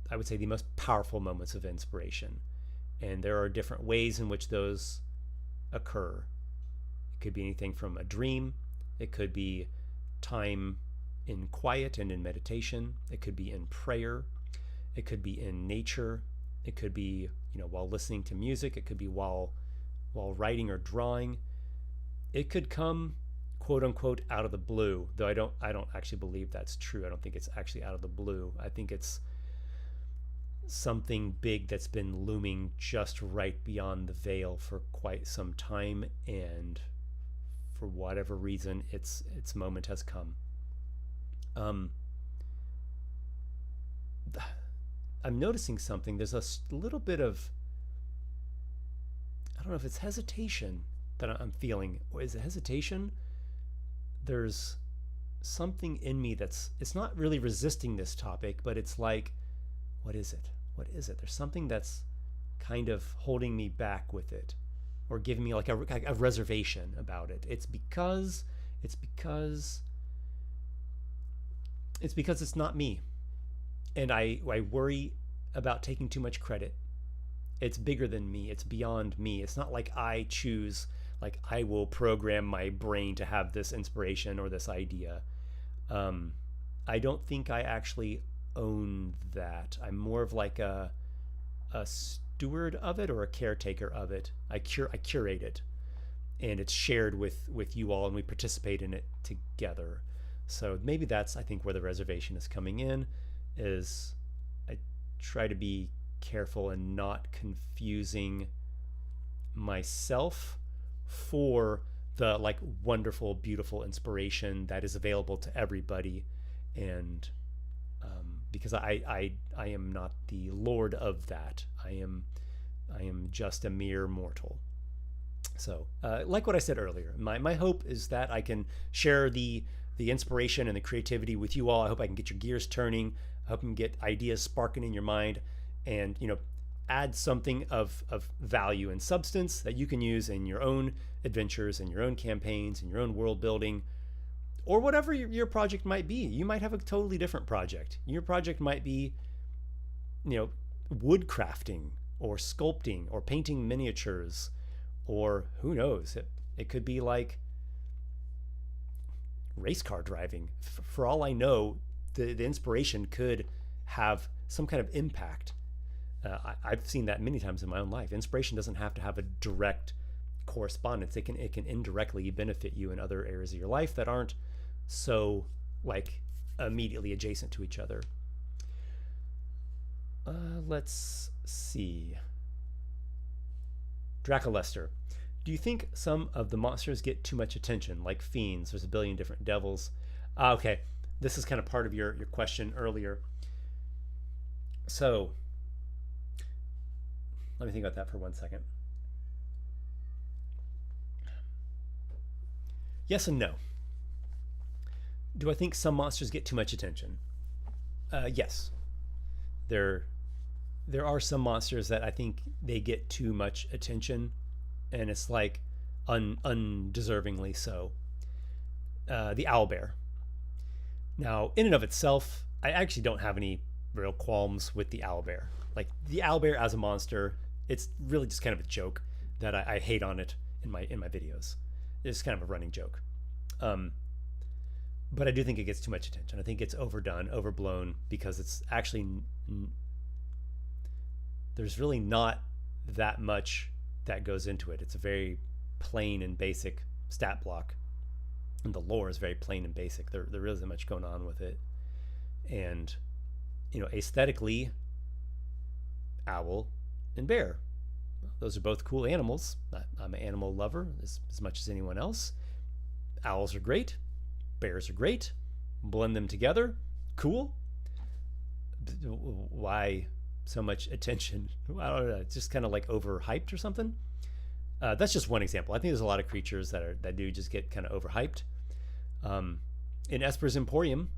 I would say, the most powerful moments of inspiration. And there are different ways in which those occur. It could be anything from a dream, it could be time in quiet and in meditation, it could be in prayer, it could be in nature, it could be while listening to music, it could be while writing or drawing. It could come quote unquote out of the blue, though I don't actually believe that's true. I don't think it's actually out of the blue. I think it's something big that's been looming just right beyond the veil for quite some time, and for whatever reason its moment has come. I'm noticing something. There's a little bit of, I don't know if it's hesitation that I'm feeling. Or is it hesitation? There's something in me it's not really resisting this topic, but it's like, what is it? What is it? There's something that's kind of holding me back with it, or giving me like a reservation about it. It's because it's not me, and I worry about taking too much credit. It's bigger than me. It's beyond me. It's not like I choose, like I will program my brain to have this inspiration or this idea. I don't think I actually own that. I'm more of like a steward of it, or a caretaker of it. I curate it, and it's shared with you all, and we participate in it together. So maybe that's, I think, where the reservation is coming in, is I try to be careful and not confusing myself for the like wonderful, beautiful inspiration that is available to everybody. And because I am not the lord of that. I am just a mere mortal. So like what I said earlier, my hope is that I can share the inspiration and the creativity with you all. I hope I can get your gears turning. I hope I can get ideas sparking in your mind, and add something of value and substance that you can use in your own adventures and your own campaigns and your own world building, or whatever your project might be. You might have a totally different project. Your project might be, wood crafting or sculpting or painting miniatures, or who knows, it could be like race car driving. For all I know, the inspiration could have some kind of impact. I've seen that many times in my own life. Inspiration doesn't have to have a direct correspondence. It can indirectly benefit you in other areas of your life that aren't so like immediately adjacent to each other. Let's see. Dracolester, do you think some of the monsters get too much attention, like fiends? There's a billion different devils. Okay, this is kind of part of your question earlier. So let me think about that for 1 second. Yes and no. Do I think some monsters get too much attention? Yes. There are some monsters that I think they get too much attention, and it's like undeservingly so. The owlbear. Now, in and of itself, I actually don't have any real qualms with the owlbear. Like the owlbear as a monster, it's really just kind of a joke that I hate on it in my videos. It's kind of a running joke. But I do think it gets too much attention. I think it's overdone, overblown, because it's actually there's really not that much that goes into it. It's a very plain and basic stat block, and the lore is very plain and basic. There isn't much going on with it. And aesthetically, owl and bear, those are both cool animals. I'm an animal lover as much as anyone else. Owls are great, bears are great. Blend them together, cool. Why so much attention? I don't know, it's just kind of like overhyped or something. That's just one example. I think there's a lot of creatures that do just get kind of overhyped. In Esper's Emporium,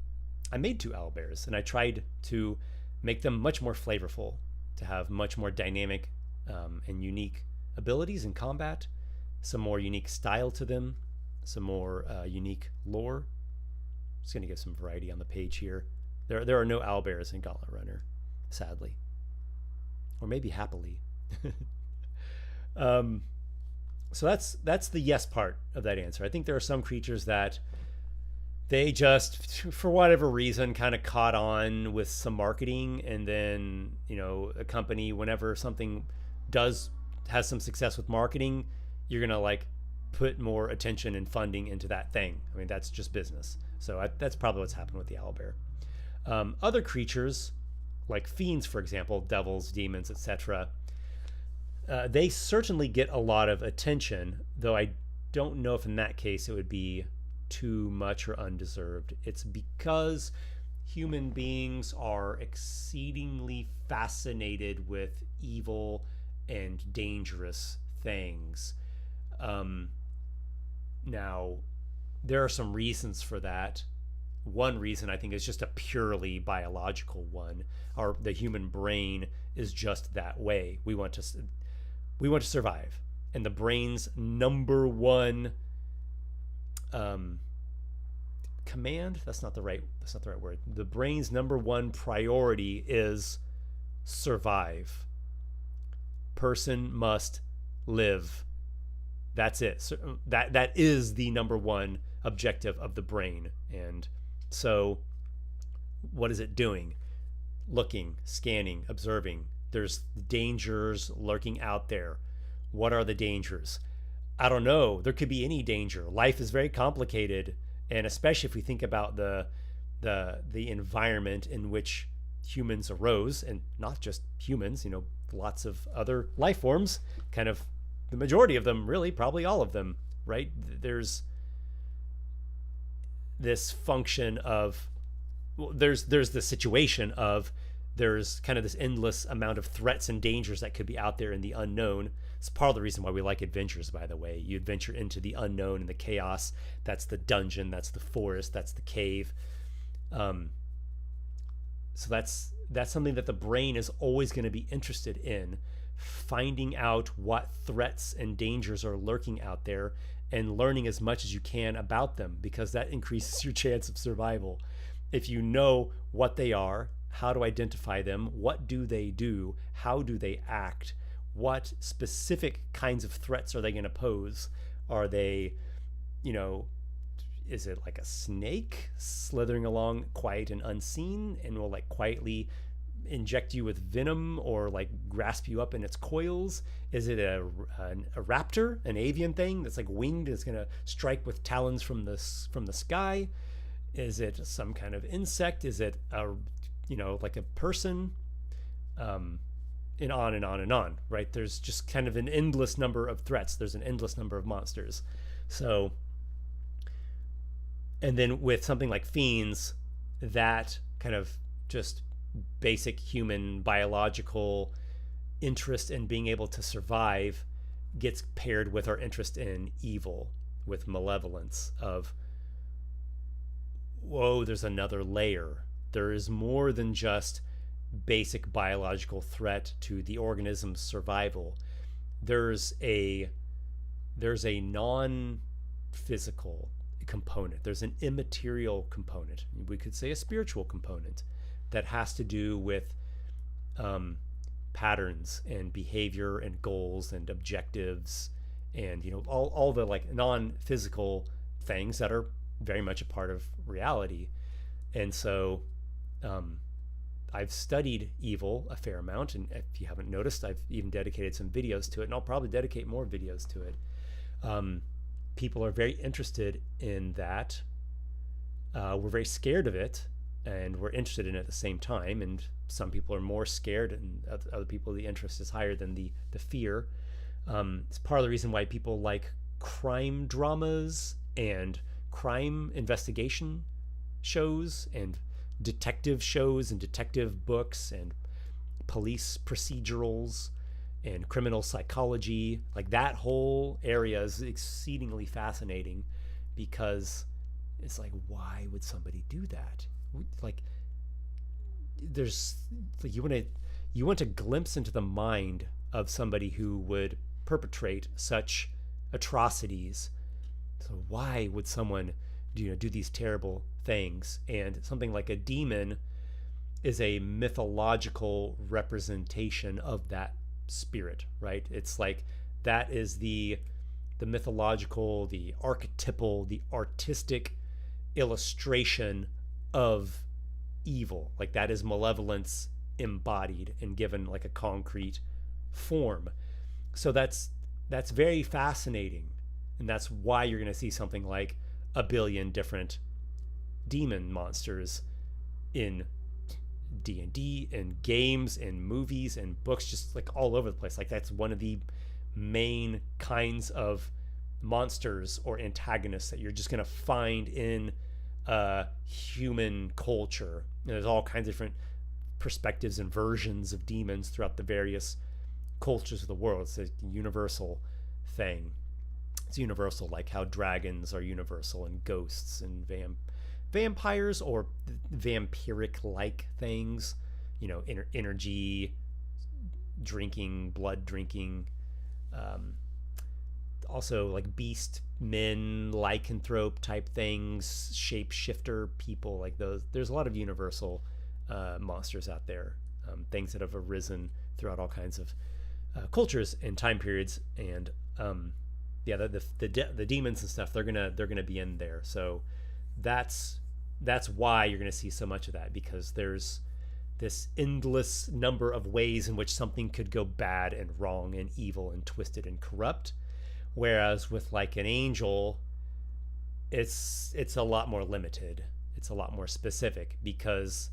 I made 2 owlbears, and I tried to make them much more flavorful, to have much more dynamic and unique abilities in combat, some more unique style to them, some more unique lore. Just going to give some variety on the page here. There are no owlbears in Gauntlet Runner, sadly, or maybe happily. So that's the yes part of that answer. I think there are some creatures that they just, for whatever reason, kind of caught on with some marketing, and then a company, whenever something has some success with marketing, you're gonna like put more attention and funding into that thing. I mean, that's just business. So that's probably what's happened with the owlbear. Other creatures, like fiends, for example, devils, demons, etc., they certainly get a lot of attention, though I don't know if in that case it would be too much or undeserved. It's because human beings are exceedingly fascinated with evil and dangerous things. Now, there are some reasons for that. one reason I think is just a purely biological one. The human brain is just that way. We want to survive, and the brain's number one command, that's not the right word. The brain's number one priority is survive. Person must live. That's it. So that is the number one objective of the brain. And so what is it doing? Looking, scanning, observing. There's dangers lurking out there. What are the dangers? I don't know. There could be any danger. Life is very complicated, and especially if we think about the environment in which humans arose, and not just humans, lots of other life forms, kind of the majority of them, really, probably all of them, right? There's this function of, well, there's the situation of, there's kind of this endless amount of threats and dangers that could be out there in the unknown. It's part of the reason why we like adventures, by the way. You adventure into the unknown and the chaos. That's the dungeon, that's the forest, that's the cave. So that's something that the brain is always going to be interested in, finding out what threats and dangers are lurking out there and learning as much as you can about them, because that increases your chance of survival. If you know what they are, how to identify them, what do they do, how do they act, what specific kinds of threats are they going to pose? Are they, is it like a snake slithering along quiet and unseen and will like quietly inject you with venom or like grasp you up in its coils? Is it a raptor, an avian thing that's like winged and is going to strike with talons from the sky? Is it some kind of insect? Is it like a person? And on and on and on, right? There's just kind of an endless number of threats. There's an endless number of monsters. So, and then with something like fiends, that kind of just basic human biological interest in being able to survive gets paired with our interest in evil, with malevolence of, whoa, there's another layer. There is more than just basic biological threat to the organism's survival. There's a non-physical component. There's an immaterial component. We could say a spiritual component that has to do with patterns and behavior and goals and objectives and all the like non-physical things that are very much a part of reality. And so I've studied evil a fair amount, and if you haven't noticed, I've even dedicated some videos to it, and I'll probably dedicate more videos to it. People are very interested in that. We're very scared of it, and we're interested in it at the same time, and some people are more scared, and other people, the interest is higher than the fear. It's part of the reason why people like crime dramas and crime investigation shows and detective shows and detective books and police procedurals and criminal psychology. Like that whole area is exceedingly fascinating, because it's like, why would somebody do that? Like, there's like, you want a glimpse into the mind of somebody who would perpetrate such atrocities. So why would someone do these terrible things? And something like a demon is a mythological representation of that spirit, right? It's like that is the mythological, the archetypal, the artistic illustration of evil. Like that is malevolence embodied and given like a concrete form. So that's very fascinating, and that's why you're going to see something like a billion different demon monsters in D&D and games and movies and books, just like all over the place. Like that's one of the main kinds of monsters or antagonists that you're just going to find in human culture. And there's all kinds of different perspectives and versions of demons throughout the various cultures of the world. It's a universal thing. It's universal, like how dragons are universal and ghosts and vampires or vampiric-like things, energy drinking, blood drinking, also like beast men, lycanthrope type things, shapeshifter people like those. There's a lot of universal monsters out there, things that have arisen throughout all kinds of cultures and time periods, and yeah, the demons and stuff, they're gonna be in there. So that's why you're gonna see so much of that, because there's this endless number of ways in which something could go bad and wrong and evil and twisted and corrupt. Whereas with like an angel, it's a lot more limited. It's a lot more specific, because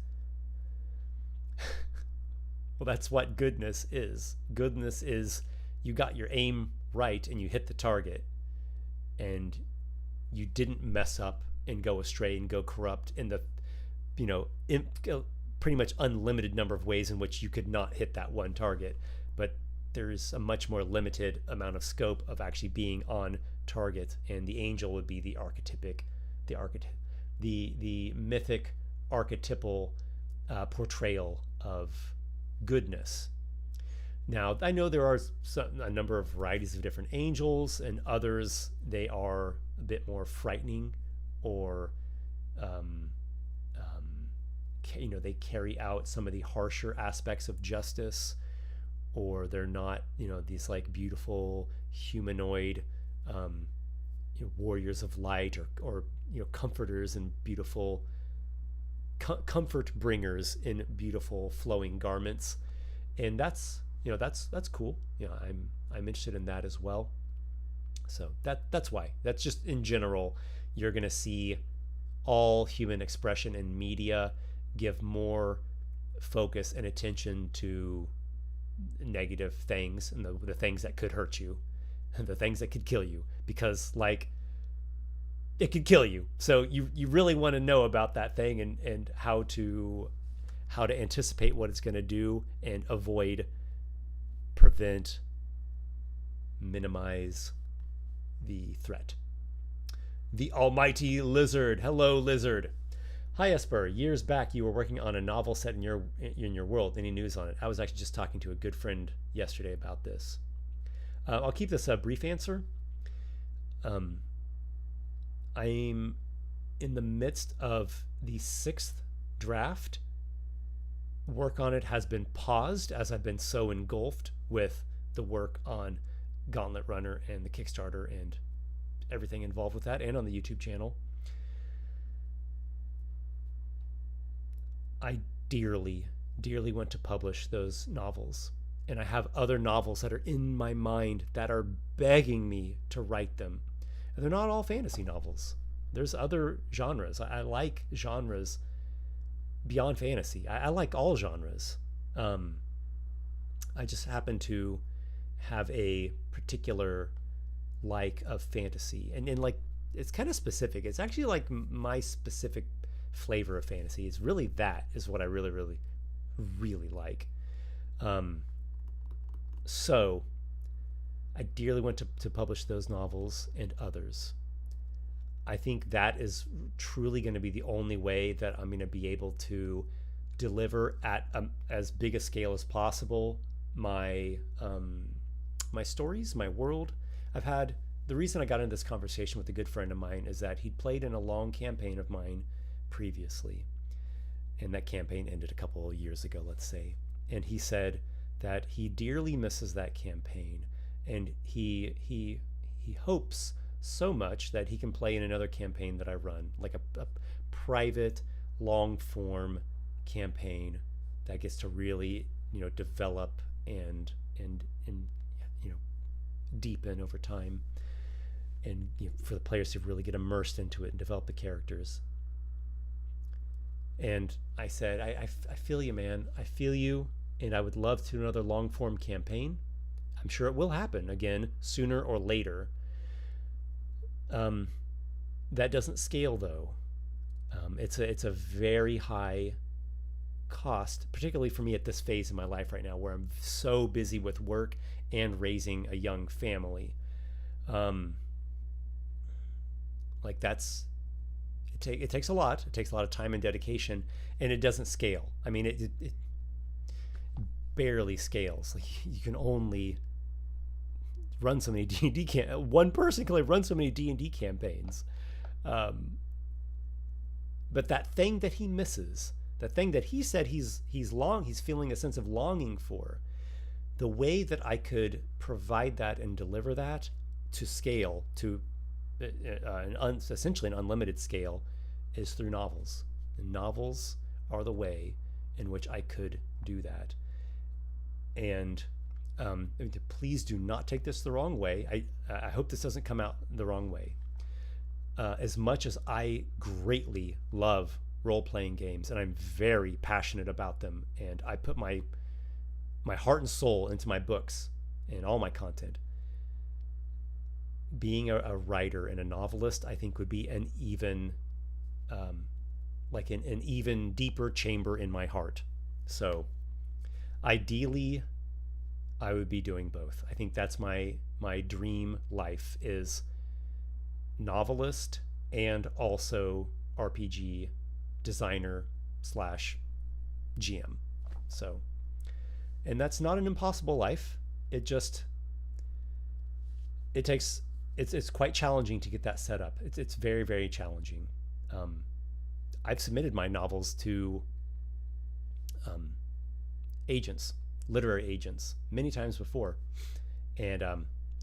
well, that's what goodness is. Goodness is you got your aim right and you hit the target, and you didn't mess up and go astray and go corrupt in the pretty much unlimited number of ways in which you could not hit that one target. But there's a much more limited amount of scope of actually being on target, and the angel would be the mythic archetypal portrayal of goodness. Now, I know there are a number of varieties of different angels, and others, they are a bit more frightening, or they carry out some of the harsher aspects of justice, or they're not, these like beautiful humanoid warriors of light, or comforters and beautiful comfort bringers in beautiful flowing garments. And that's cool. I'm interested in that as well. So that's why. That's just in general, you're going to see all human expression in media give more focus and attention to negative things, and the things that could hurt you, and the things that could kill you, because like it could kill you. So you really want to know about that thing, and how to anticipate what it's going to do, and avoid, prevent, minimize the threat. The almighty lizard. Hello, lizard. Hi, Esper. Years back, you were working on a novel set in your world. Any news on it? I was actually just talking to a good friend yesterday about this. I'll keep this a brief answer. I'm in the midst of the 6th draft. Work on it has been paused, as I've been so engulfed with the work on Gauntlet Runner and the Kickstarter and everything involved with that, and on the YouTube channel. I dearly, dearly want to publish those novels. And I have other novels that are in my mind that are begging me to write them. And they're not all fantasy novels. There's other genres. I like genres beyond fantasy. I like all genres. I just happen to have a particular like of fantasy. And like, it's kind of specific. It's actually like my specific flavor of fantasy is really, that is what I really, really, really like. So I dearly want to publish those novels and others. I think that is truly going to be the only way that I'm going to be able to deliver at as big a scale as possible my my stories, my world. The reason I got into this conversation with a good friend of mine is that he'd played in a long campaign of mine previously, and that campaign ended a couple of years ago, let's say. And he said that he dearly misses that campaign, and he hopes so much that he can play in another campaign that I run, like a private, long form campaign that gets to really, develop and deepen over time, and for the players to really get immersed into it and develop the characters. And I said, I feel you, man. I feel you, and I would love to do another long form campaign. I'm sure it will happen again sooner or later. That doesn't scale though. It's a very high cost, particularly for me at this phase in my life right now, where I'm so busy with work and raising a young family. it takes a lot. It takes a lot of time and dedication, and it doesn't scale. I mean, it barely scales. Like, you can only run so many D&D one person can only run so many D&D campaigns. But that thing that he misses, the thing that he said he's feeling a sense of longing for, the way that I could provide that and deliver that to scale, to essentially an unlimited scale, is through novels. And novels are the way in which I could do that. And please do not take this the wrong way. I hope this doesn't come out the wrong way. As much as I greatly love role-playing games, and I'm very passionate about them, and I put my heart and soul into my books and all my content, being a writer and a novelist, I think, would be an even an even deeper chamber in my heart. So ideally, I would be doing both. I think that's my dream life, is novelist and also RPG designer / GM. So, and that's not an impossible life. It's quite challenging to get that set up. It's very, very challenging. I've submitted my novels to agents, literary agents, many times before, and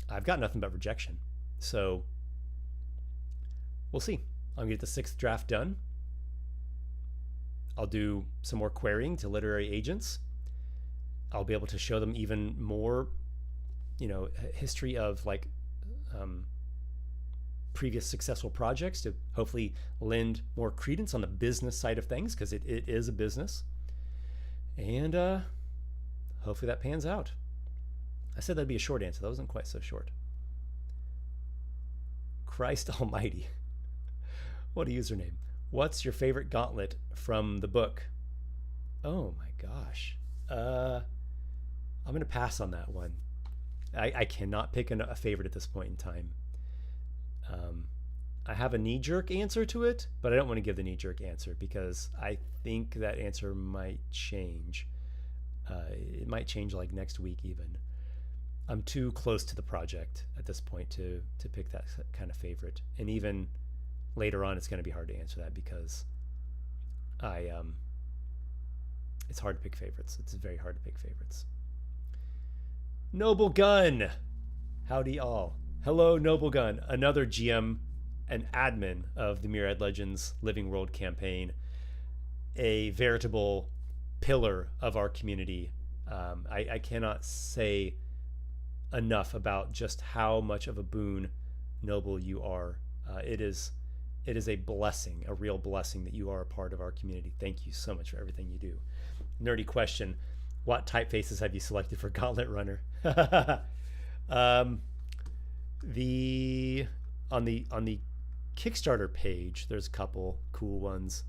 I've got nothing but rejection. So we'll see. I'm gonna get the 6th draft done. I'll do some more querying to literary agents. I'll be able to show them even more, history of previous successful projects, to hopefully lend more credence on the business side of things, because it is a business. And hopefully that pans out. I said that'd be a short answer. That wasn't quite so short. Christ almighty. What a username. What's your favorite gauntlet from the book? Oh my gosh. I'm going to pass on that one. I cannot pick a favorite at this point in time. I have a knee-jerk answer to it, but I don't want to give the knee-jerk answer because I think that answer might change. It might change like next week even. I'm too close to the project at this point to pick that kind of favorite. And even later on, it's going to be hard to answer that because it's hard to pick favorites. It's very hard to pick favorites. Noble Gun. Howdy all. Hello, Noble Gun, another GM and admin of the Myriad Legends Living World campaign, a veritable pillar of our community. I cannot say enough about just how much of a boon, Noble, you are. It is a blessing, a real blessing that you are a part of our community. Thank you so much for everything you do. Nerdy question: what typefaces have you selected for Gauntlet Runner? On the Kickstarter page, there's a couple cool ones.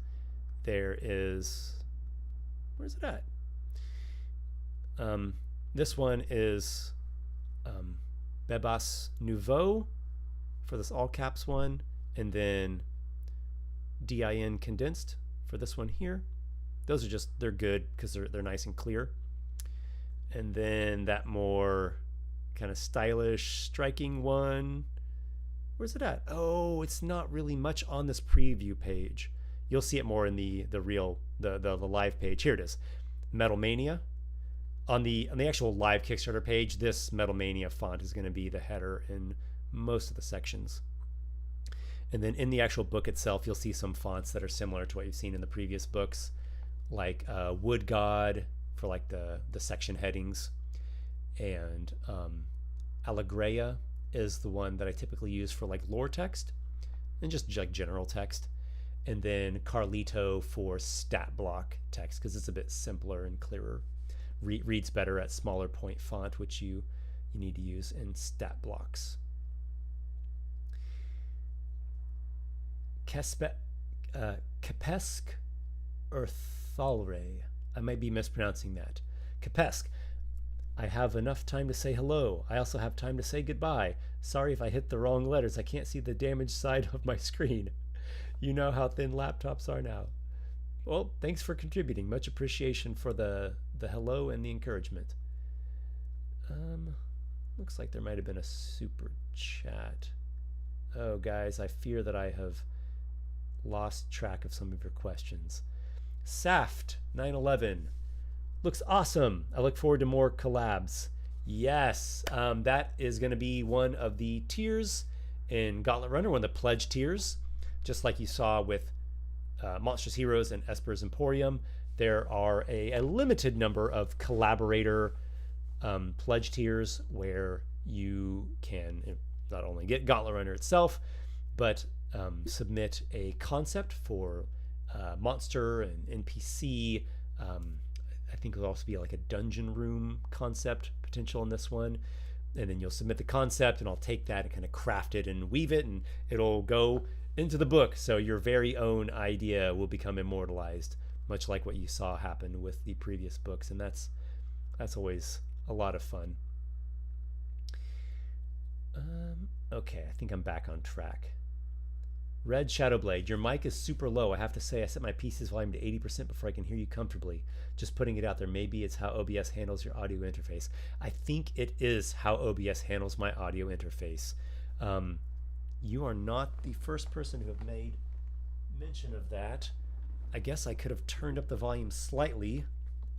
There is, where's it at? This one is Bebas Nouveau for this all caps one, and then DIN condensed for this one here. Those are just, they're good because they're nice and clear. And then that more kind of stylish, striking one. Where's it at? Oh, it's not really much on this preview page. You'll see it more in the live page. Here it is. Metal Mania. On the actual live Kickstarter page, this Metal Mania font is going to be the header in most of the sections. And then in the actual book itself, you'll see some fonts that are similar to what you've seen in the previous books, like Wood God for like the section headings, and Allegreia is the one that I typically use for like lore text and just like general text, and then Carlito for stat block text because it's a bit simpler and clearer, reads better at smaller point font, which you need to use in stat blocks. Kepesk Earthalre. I might be mispronouncing that. Kepesk. I have enough time to say hello. I also have time to say goodbye. Sorry if I hit the wrong letters. I can't see the damaged side of my screen. You know how thin laptops are now. Well, thanks for contributing. Much appreciation for the hello and the encouragement. Looks like there might have been a super chat. Oh, guys, I fear that I have lost track of some of your questions. Saft 911 looks awesome. I look forward to more collabs. Yes, that is going to be one of the tiers in Gauntlet Runner, one of the pledge tiers, just like you saw with Monstrous Heroes and Esper's Emporium. There are a limited number of collaborator pledge tiers where you can not only get Gauntlet Runner itself, but submit a concept for monster and NPC. I think there'll also be like a dungeon room concept potential in this one. And then you'll submit the concept, and I'll take that and kind of craft it and weave it, and it'll go into the book. So your very own idea will become immortalized, much like what you saw happen with the previous books. And that's always a lot of fun. Okay, I think I'm back on track. Red Shadowblade, your mic is super low. I have to say, I set my PC's volume to 80% before I can hear you comfortably. Just putting it out there. Maybe it's how OBS handles your audio interface. I think it is how OBS handles my audio interface. You are not the first person to have made mention of that. I guess I could have turned up the volume slightly.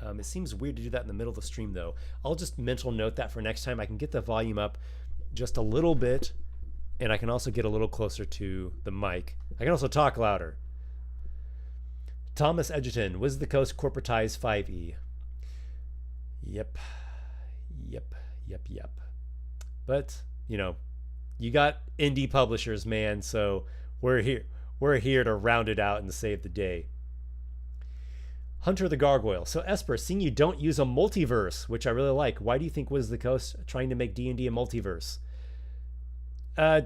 It seems weird to do that in the middle of the stream, though. I'll just mental note that for next time. I can get the volume up just a little bit, and I can also get a little closer to the mic. I can also talk louder. Thomas Edgerton, Wizards of the Coast corporatized 5e. Yep. But, you know, you got indie publishers, man, so we're here to round it out and to save the day. Hunter the Gargoyle. So Esper, seeing you don't use a multiverse, which I really like, why do you think Wizards of the Coast trying to make D&D a multiverse?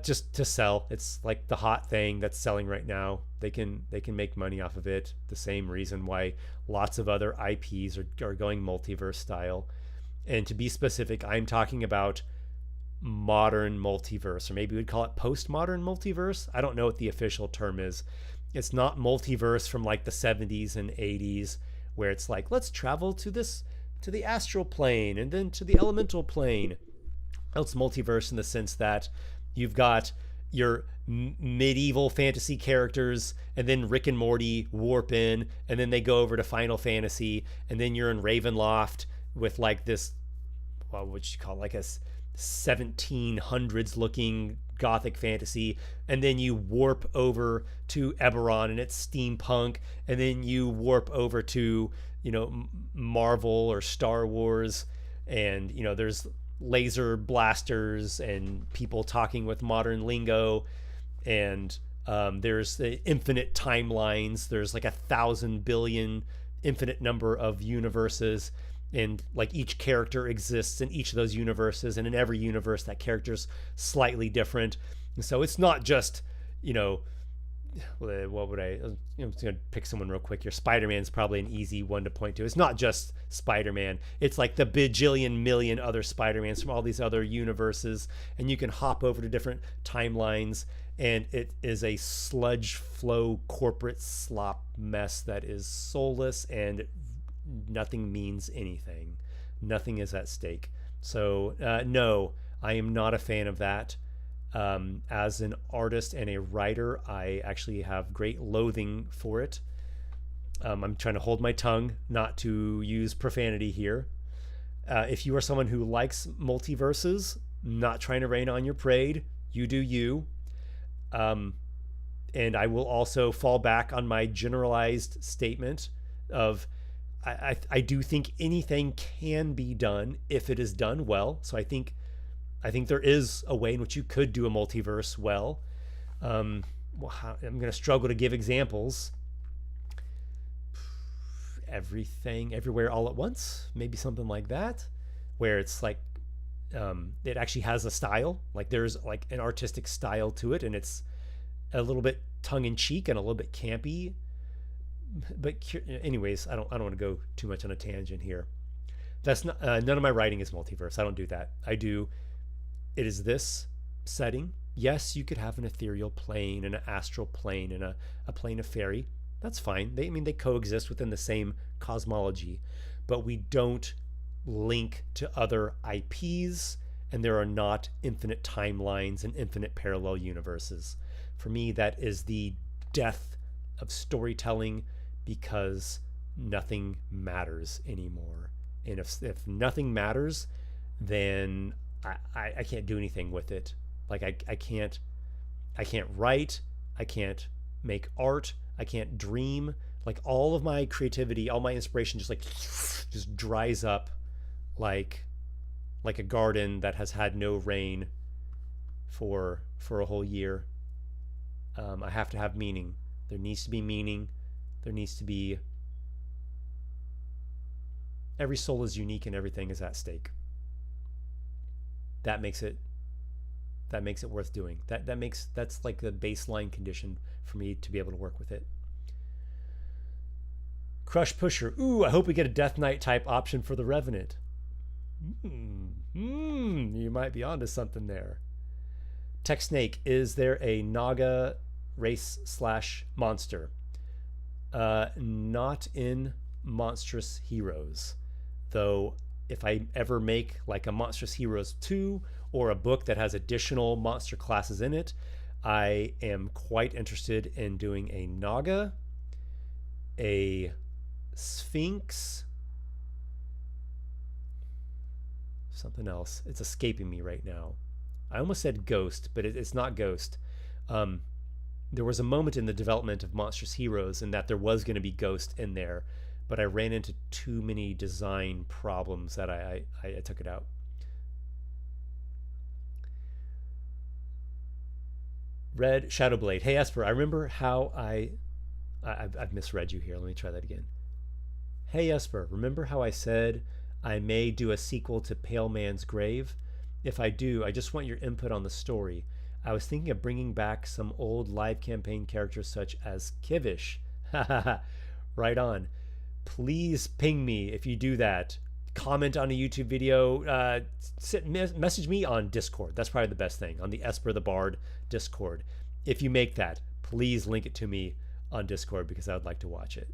Just to sell. It's like the hot thing that's selling right now. They can make money off of it. The same reason why lots of other IPs are going multiverse style. And to be specific, I'm talking about modern multiverse, or maybe we'd call it postmodern multiverse. I don't know what the official term is. It's not multiverse from like the 70s and 80s where it's like, let's travel to the astral plane and then to the elemental plane. It's multiverse in the sense that you've got your medieval fantasy characters, and then Rick and Morty warp in, and then they go over to Final Fantasy, and then you're in Ravenloft with like this, what would you call it, like a 1700s looking gothic fantasy, and then you warp over to Eberron and it's steampunk, and then you warp over to, you know, Marvel or Star Wars, and, you know, there's laser blasters and people talking with modern lingo, and there's the infinite timelines. There's like 1,000 billion infinite number of universes, and like each character exists in each of those universes, and in every universe that character's slightly different. And so it's not just, you know, what would I'm just gonna pick someone real quick here. Spider-Man's probably an easy one to point to. It's not just Spider-Man. It's like the bajillion million other Spider-Mans from all these other universes, and you can hop over to different timelines, and it is a sludge flow corporate slop mess that is soulless, and nothing means anything. Nothing is at stake. So no, I am not a fan of that. As an artist and a writer, I actually have great loathing for it. I'm trying to hold my tongue not to use profanity here. If you are someone who likes multiverses, not trying to rain on your parade, you do you. And I will also fall back on my generalized statement of I do think anything can be done if it is done well. So I think there is a way in which you could do a multiverse well. I'm going to struggle to give examples. Everything, everywhere, all at once. Maybe something like that, where it's like it actually has a style. Like there's like an artistic style to it, and it's a little bit tongue-in-cheek and a little bit campy. But anyways, I don't want to go too much on a tangent here. That's not none of my writing is multiverse. I don't do that. It is this setting Yes, you could have an ethereal plane and an astral plane and a plane of fairy. That's fine. They coexist within the same cosmology, but we don't link to other IPs, and there are not infinite timelines and infinite parallel universes. For me, that is the death of storytelling, because nothing matters anymore. And if nothing matters, then I can't do anything with it. Like I can't write, I can't make art, I can't dream. Like all of my creativity, all my inspiration just dries up like like a garden that has had no rain for a whole year. I have to have meaning. There needs to be meaning. There needs to be, every soul is unique and everything is at stake. That makes it worth doing. That's like the baseline condition for me to be able to work with it. Crush Pusher. Ooh, I hope we get a Death Knight type option for the Revenant. You might be onto something there. Tech Snake, is there a Naga race slash monster? Not in Monstrous Heroes. Though if I ever make like a Monstrous Heroes 2 or a book that has additional monster classes in it, I am quite interested in doing a Naga, a Sphinx, something else. It's escaping me right now. I almost said Ghost, but it's not Ghost. There was a moment in the development of Monstrous Heroes and that there was going to be Ghost in there, but I ran into too many design problems that I took it out. Red Shadowblade. Hey Esper, I remember how I've misread you here. Let me try that again. Hey Esper, remember how I said I may do a sequel to Pale Man's Grave? If I do, I just want your input on the story. I was thinking of bringing back some old live campaign characters such as Kivish. Right on. Please ping me if you do that. Comment on a YouTube video. Message me on Discord. That's probably the best thing, on the Esper the Bard Discord. If you make that, please link it to me on Discord because I would like to watch it.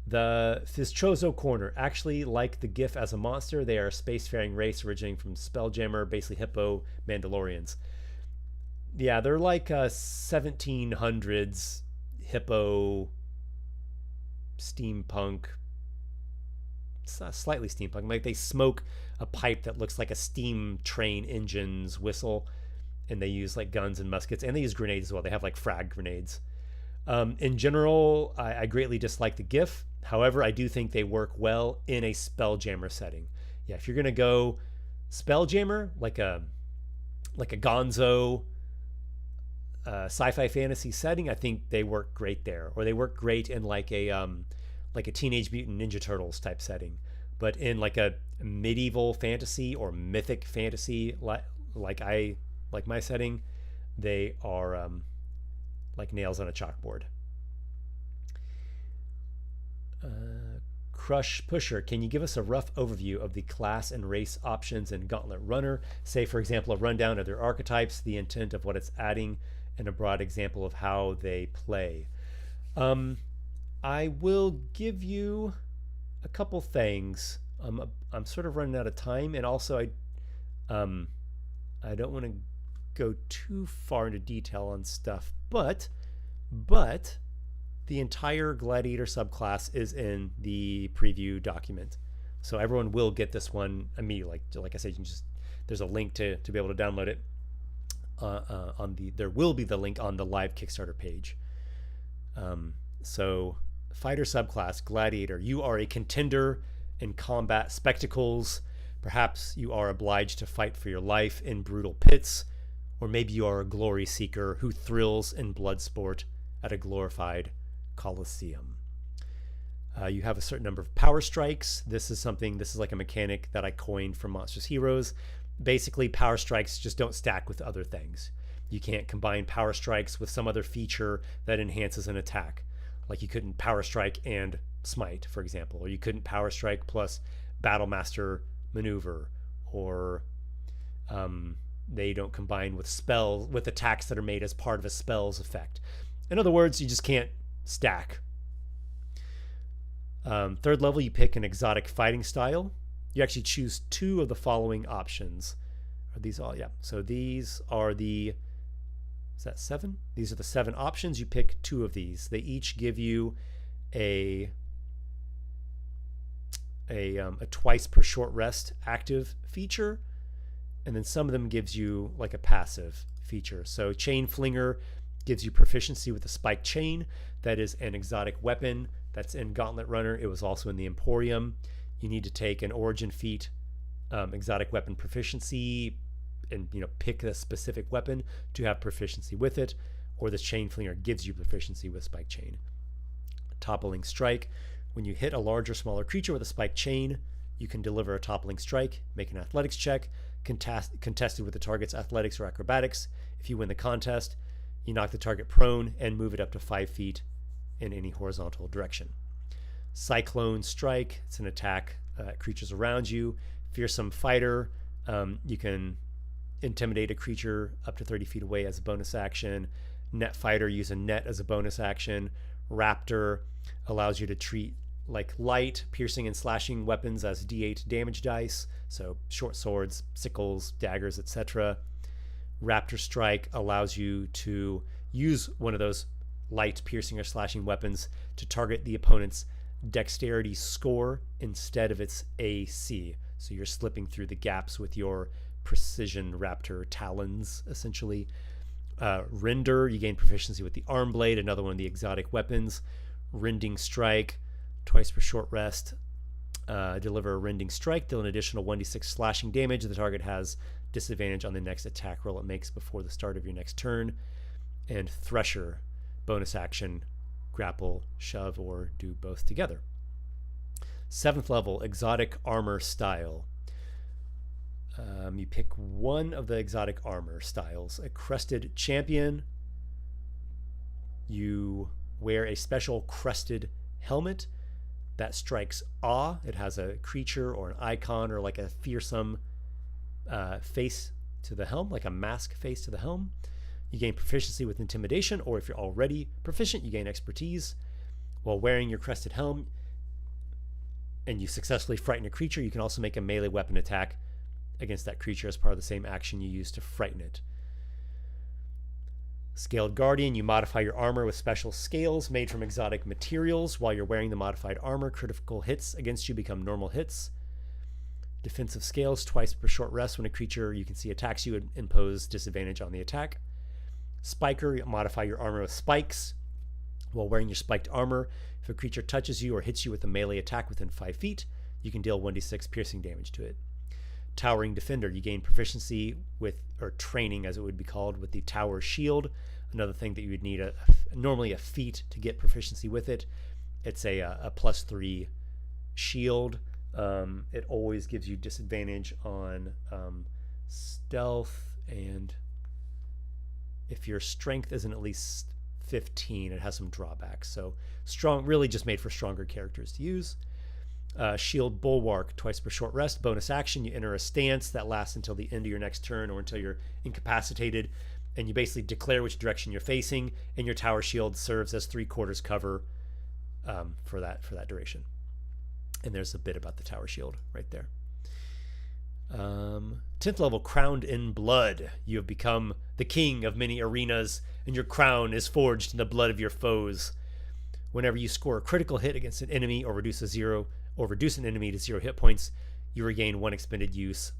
The Fizchozo Corner. Actually like the GIF as a monster. They are a spacefaring race originating from Spelljammer, basically hippo Mandalorians. Yeah, they're like 1700s hippo steampunk, slightly steampunk. Like they smoke a pipe that looks like a steam train engine's whistle, and they use like guns and muskets, and they use grenades as well. They have like frag grenades. In general, I greatly dislike the GIF. However, I do think they work well in a Spelljammer setting. Yeah, if you're gonna go Spelljammer, like a Gonzo sci-fi fantasy setting, I think they work great there. Or they work great in like a Teenage Mutant Ninja Turtles type setting. But in like a medieval fantasy or mythic fantasy, like my setting, they are like nails on a chalkboard. Crush Pusher, can you give us a rough overview of the class and race options in Gauntlet Runner? Say, for example, a rundown of their archetypes, the intent of what it's adding, and a broad example of how they play. I will give you a couple things. I'm sort of running out of time, and also I don't want to go too far into detail on stuff, but the entire Gladiator subclass is in the preview document, so everyone will get this one immediately. Like I said, you can there's a link to be able to download it. There will be the link on the live Kickstarter page. So fighter subclass Gladiator, you are a contender in combat spectacles. Perhaps you are obliged to fight for your life in brutal pits, or maybe you are a glory seeker who thrills in blood sport at a glorified Colosseum. You have a certain number of power strikes. This is like a mechanic that I coined for Monstrous Heroes. Basically, power strikes just don't stack with other things. You can't combine power strikes with some other feature that enhances an attack. Like you couldn't power strike and smite, for example, or you couldn't power strike plus Battlemaster maneuver, or they don't combine with spells, with attacks that are made as part of a spell's effect. In other words, you just can't stack. Third level, you pick an exotic fighting style. You actually choose 2 of the following options. Are these all? Yeah. So these are the, is that 7? These are the 7 options. You pick 2 of these. They each give you a twice per short rest active feature, and then some of them gives you like a passive feature. So Chain Flinger gives you proficiency with the spiked chain. That is an exotic weapon that's in Gauntlet Runner. It was also in the Emporium. You need to take an origin feat, exotic weapon proficiency, and pick a specific weapon to have proficiency with it, or the Chain Flinger gives you proficiency with spiked chain. Toppling Strike. When you hit a larger, smaller creature with a spiked chain, you can deliver a toppling strike, make an athletics check, contested with the target's athletics or acrobatics. If you win the contest, you knock the target prone and move it up to 5 feet in any horizontal direction. Cyclone Strike. It's an attack at creatures around you. Fearsome Fighter. You can intimidate a creature up to 30 feet away as a bonus action. Net Fighter. Use a net as a bonus action. Raptor allows you to treat like light, piercing, and slashing weapons as D8 damage dice. So short swords, sickles, daggers, etc. Raptor Strike allows you to use one of those light, piercing, or slashing weapons to target the opponent's dexterity score instead of its AC. So you're slipping through the gaps with your precision raptor talons, essentially. Render, you gain proficiency with the arm blade, another one of the exotic weapons. Rending Strike, twice per short rest. Deliver a Rending Strike, deal an additional 1d6 slashing damage. The target has disadvantage on the next attack roll it makes before the start of your next turn. And Thresher, bonus action, grapple, shove, or do both together. 7th level, exotic armor style. You pick one of the exotic armor styles. A crested champion. You wear a special crested helmet that strikes awe. It has a creature or an icon or like a fearsome face to the helm, like a mask face to the helm. You gain proficiency with intimidation, or if you're already proficient, you gain expertise. While wearing your crested helm and you successfully frighten a creature, you can also make a melee weapon attack against that creature as part of the same action you use to frighten it. Scaled Guardian, you modify your armor with special scales made from exotic materials. While you're wearing the modified armor, critical hits against you become normal hits. Defensive Scales, twice per short rest. When a creature you can see attacks you, impose disadvantage on the attack. Spiker, you modify your armor with spikes. While wearing your spiked armor, if a creature touches you or hits you with a melee attack within 5 feet, you can deal 1d6 piercing damage to it. Towering Defender, you gain proficiency with, or training as it would be called, with the Tower Shield. Another thing that you would need normally a feat to get proficiency with it. It's a +3 shield. It always gives you disadvantage on stealth, and if your strength isn't at least 15, it has some drawbacks. So strong, really just made for stronger characters to use. Shield Bulwark, twice per short rest. Bonus action, you enter a stance that lasts until the end of your next turn or until you're incapacitated, and you basically declare which direction you're facing, and your tower shield serves as 3/4 cover for that duration. And there's a bit about the tower shield right there. 10th level, Crowned in Blood. You have become the king of many arenas, and your crown is forged in the blood of your foes. Whenever you score a critical hit against an enemy or reduce an enemy to 0 hit points, you regain 1 expended use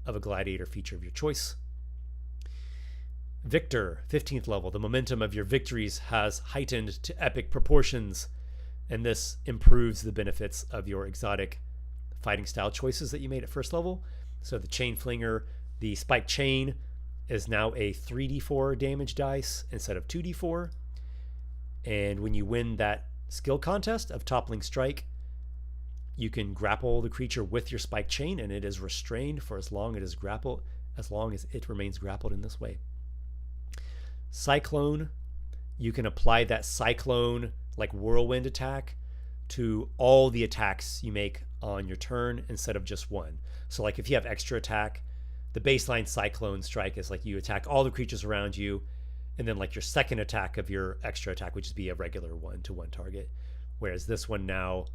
of a gladiator feature of your choice. Victor, 15th level. The momentum of your victories has heightened to epic proportions, and this improves the benefits of your exotic fighting style choices that you made at first level. So the Chain Flinger, the Spiked Chain, is now a 3d4 damage dice instead of 2d4. And when you win that skill contest of Toppling Strike, you can grapple the creature with your Spiked Chain, and it is restrained for as long as it remains grappled in this way. Cyclone, you can apply that Cyclone like whirlwind attack to all the attacks you make on your turn instead of just one. So like if you have extra attack, the baseline Cyclone Strike is like you attack all the creatures around you, and then like your second attack of your extra attack would just be a regular 1-to-1 target. Whereas this one now,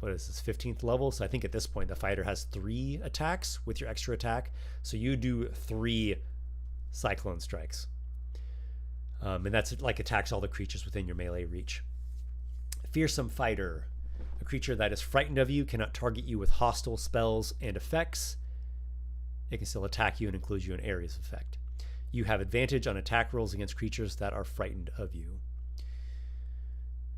what is this, 15th level? So I think at this point the fighter has 3 attacks with your extra attack. So you do 3 Cyclone Strikes. And that's like attacks all the creatures within your melee reach. Fearsome Fighter. A creature that is frightened of you cannot target you with hostile spells and effects. It can still attack you and include you in areas of effect. You have advantage on attack rolls against creatures that are frightened of you.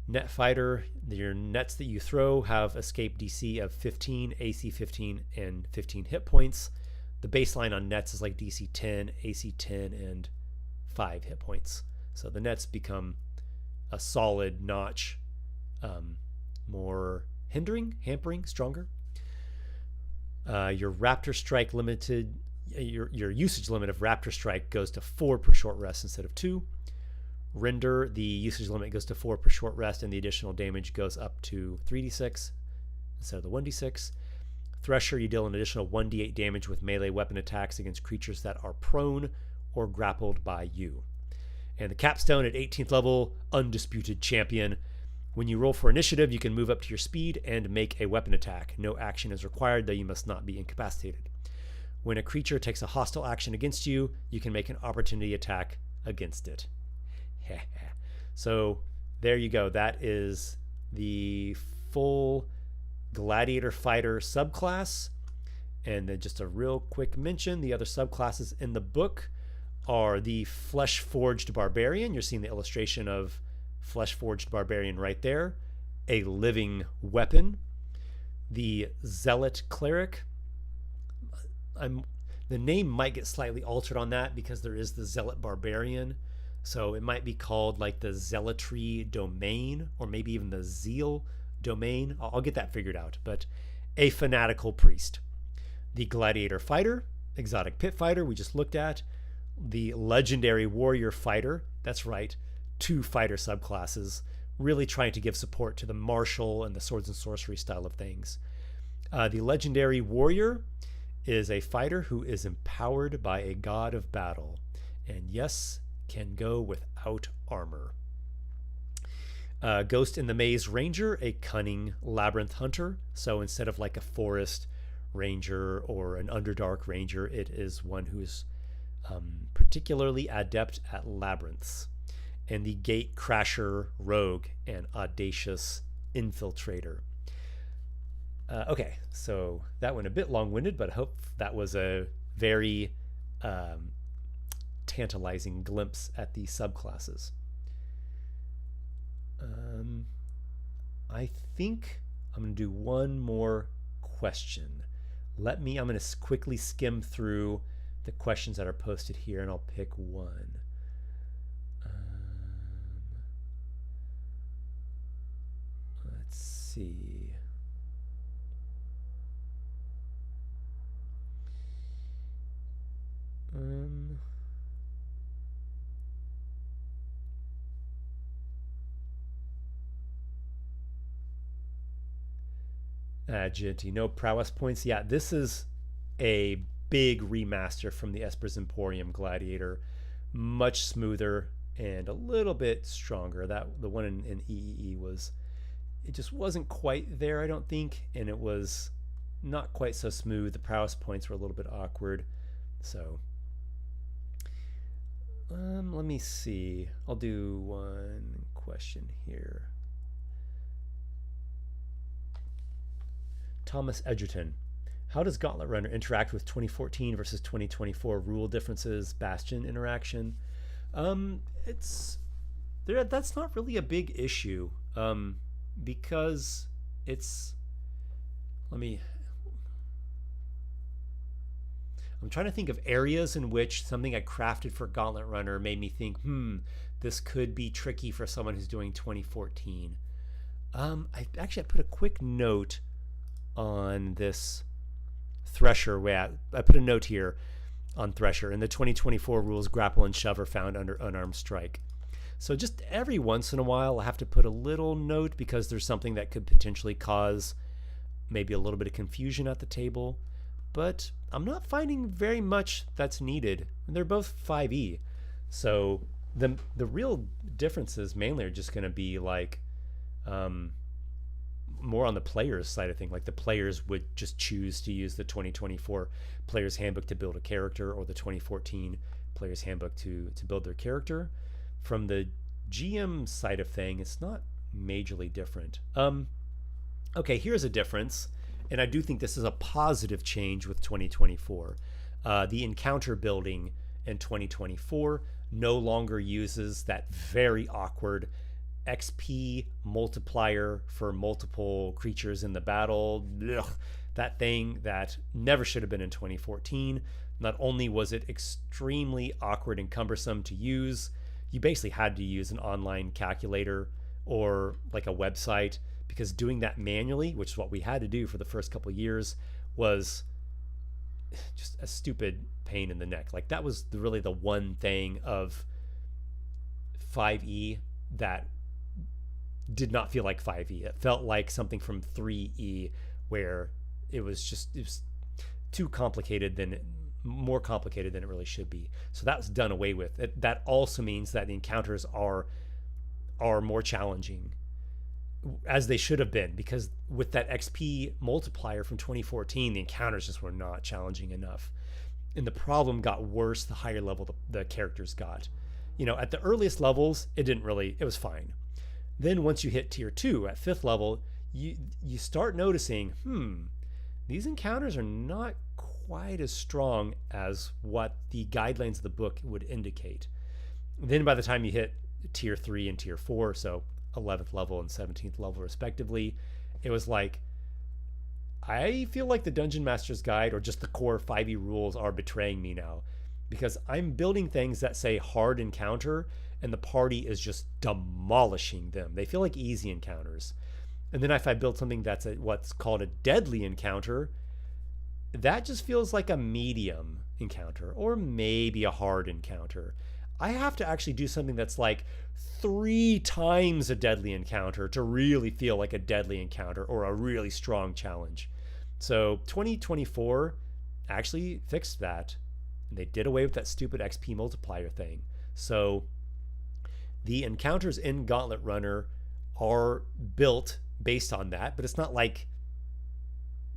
Net Fighter. Your nets that you throw have escape DC of 15, AC 15, and 15 hit points. The baseline on nets is like DC 10, AC 10, and 5 hit points. So the nets become a solid notch, more hampering, stronger. Your Raptor Strike limited, your usage limit of Raptor Strike goes to 4 per short rest instead of 2. Render, the usage limit goes to 4 per short rest, and the additional damage goes up to 3d6 instead of the 1d6. Thresher, you deal an additional 1d8 damage with melee weapon attacks against creatures that are prone or grappled by you. And the capstone at 18th level, Undisputed Champion. When you roll for initiative, you can move up to your speed and make a weapon attack. No action is required, though you must not be incapacitated. When a creature takes a hostile action against you, you can make an opportunity attack against it. So there you go. That is the full Gladiator Fighter subclass. And then just a real quick mention, the other subclasses in the book are the Flesh Forged Barbarian. You're seeing the illustration of Flesh Forged Barbarian right there. A living weapon. The Zealot Cleric. The name might get slightly altered on that because there is the Zealot Barbarian. So it might be called like the Zealotry Domain, or maybe even the Zeal Domain. I'll get that figured out. But a fanatical priest. The Gladiator Fighter, Exotic Pit Fighter, we just looked at. The Legendary Warrior Fighter, that's right, 2 fighter subclasses, really trying to give support to the martial and the swords and sorcery style of things. The Legendary Warrior is a fighter who is empowered by a god of battle, and yes, can go without armor. Ghost in the Maze Ranger, a cunning labyrinth hunter. So instead of like a forest ranger or an Underdark ranger, it is one who is particularly adept at labyrinths. And the Gate Crasher Rogue, an audacious infiltrator. Okay, so that went a bit long-winded, but I hope that was a very tantalizing glimpse at the subclasses. I think I'm going to do one more question. I'm going to quickly skim through the questions that are posted here, and I'll pick one. Let's see. Agility, no prowess points. Yeah, this is a big remaster from the Esper's Emporium Gladiator. Much smoother and a little bit stronger. That the one in EEE was, it just wasn't quite there, I don't think, and it was not quite so smooth. The prowess points were a little bit awkward. So let me see. I'll do one question here. Thomas Edgerton. How does Gauntlet Runner interact with 2014 versus 2024 rule differences, Bastion interaction? That's not really a big issue, because it's, I'm trying to think of areas in which something I crafted for Gauntlet Runner made me think, this could be tricky for someone who's doing 2014. I put a quick note on this Thresher. I put a note here on Thresher. In the 2024 rules, grapple and shove are found under unarmed strike. So just every once in a while, I have to put a little note because there's something that could potentially cause maybe a little bit of confusion at the table. But I'm not finding very much that's needed. And they're both 5e. So the real differences mainly are just going to be like more on the players side of things. Like the players would just choose to use the 2024 Player's Handbook to build a character, or the 2014 Player's Handbook to build their character. From the GM side of thing, it's not majorly different. Okay, here's a difference, and I do think this is a positive change with 2024. The encounter building in 2024 no longer uses that very awkward XP multiplier for multiple creatures in the battle. Ugh, that thing that never should have been in 2014. Not only was it extremely awkward and cumbersome to use, you basically had to use an online calculator or like a website, because doing that manually, which is what we had to do for the first couple of years, was just a stupid pain in the neck. Like that was really the one thing of 5e that did not feel like 5e. It felt like something from 3e, where it was too complicated, more complicated than it really should be. So that was done away with. That also means that the encounters are more challenging, as they should have been, because with that XP multiplier from 2014, the encounters just were not challenging enough. And the problem got worse the higher level the characters got. At the earliest levels, it was fine. Then once you hit tier 2 at 5th level, you start noticing, these encounters are not quite as strong as what the guidelines of the book would indicate. Then by the time you hit tier 3 and tier 4, so 11th level and 17th level respectively, it was like, I feel like the Dungeon Master's Guide or just the core 5e rules are betraying me now, because I'm building things that say hard encounter and the party is just demolishing them. They feel like easy encounters. And then if I build something that's what's called a deadly encounter, that just feels like a medium encounter or maybe a hard encounter. I have to actually do something that's like 3 times a deadly encounter to really feel like a deadly encounter or a really strong challenge. So 2024 actually fixed that. They did away with that stupid XP multiplier thing. So the encounters in Gauntlet Runner are built based on that, but it's not like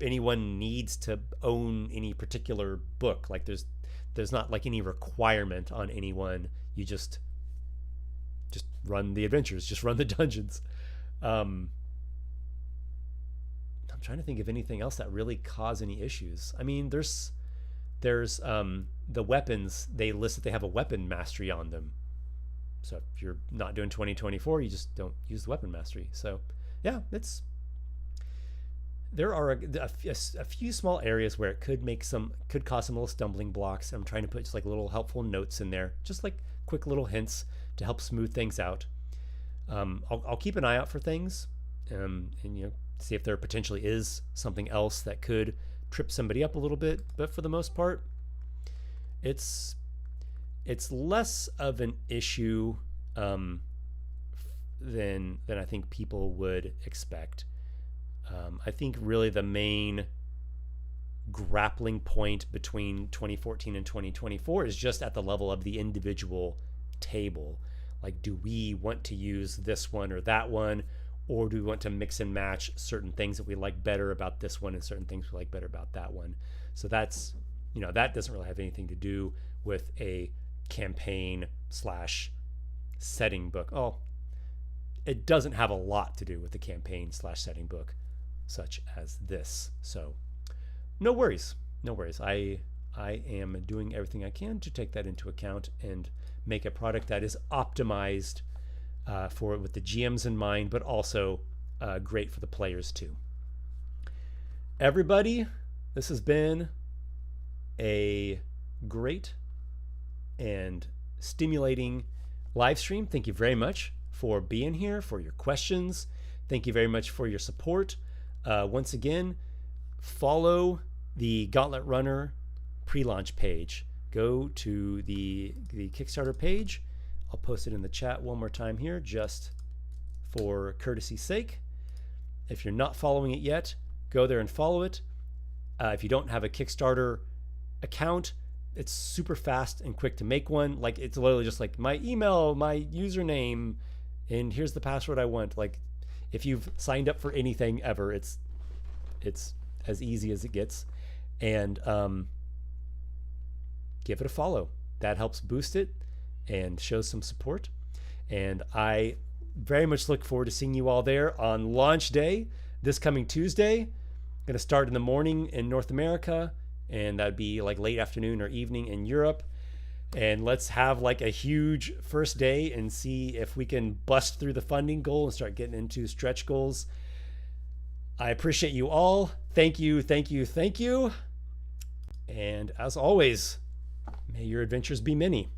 anyone needs to own any particular book. Like there's not like any requirement on anyone. You just run the adventures, just run the dungeons. I'm trying to think of anything else that really caused any issues. I mean, there's the weapons. They list that they have a weapon mastery on them. So if you're not doing 2024, you just don't use the weapon mastery. So yeah, there are a few small areas where it could cause some little stumbling blocks. I'm trying to put just like little helpful notes in there, just like quick little hints to help smooth things out. I'll keep an eye out for things, and see if there potentially is something else that could trip somebody up a little bit. But for the most part, it's less of an issue than I think people would expect. I think really the main grappling point between 2014 and 2024 is just at the level of the individual table. Like, do we want to use this one or that one, or do we want to mix and match certain things that we like better about this one and certain things we like better about that one? So that's, that doesn't really have anything to do with a campaign / setting book. Oh, it doesn't have a lot to do with the campaign / setting book such as this. So no worries. I am doing everything I can to take that into account and make a product that is optimized for it with the GMs in mind, but also great for the players too. Everybody, this has been a great and stimulating live stream. Thank you very much for being here, for your questions. Thank you very much for your support. Once again, follow the Gauntlet Runner pre-launch page. Go to the Kickstarter page. I'll post it in the chat one more time here just for courtesy's sake. If you're not following it yet, go there and follow it. If you don't have a Kickstarter account. It's super fast and quick to make one. Like, it's literally just like my email, my username, and here's the password I want. Like, if you've signed up for anything ever, it's as easy as it gets. And give it a follow. That helps boost it and shows some support. And I very much look forward to seeing you all there on launch day this coming Tuesday. I'm going to start in the morning in North America, and that'd be like late afternoon or evening in Europe. And let's have like a huge first day and see if we can bust through the funding goal and start getting into stretch goals. I appreciate you all. Thank you, thank you, thank you. And as always, may your adventures be many.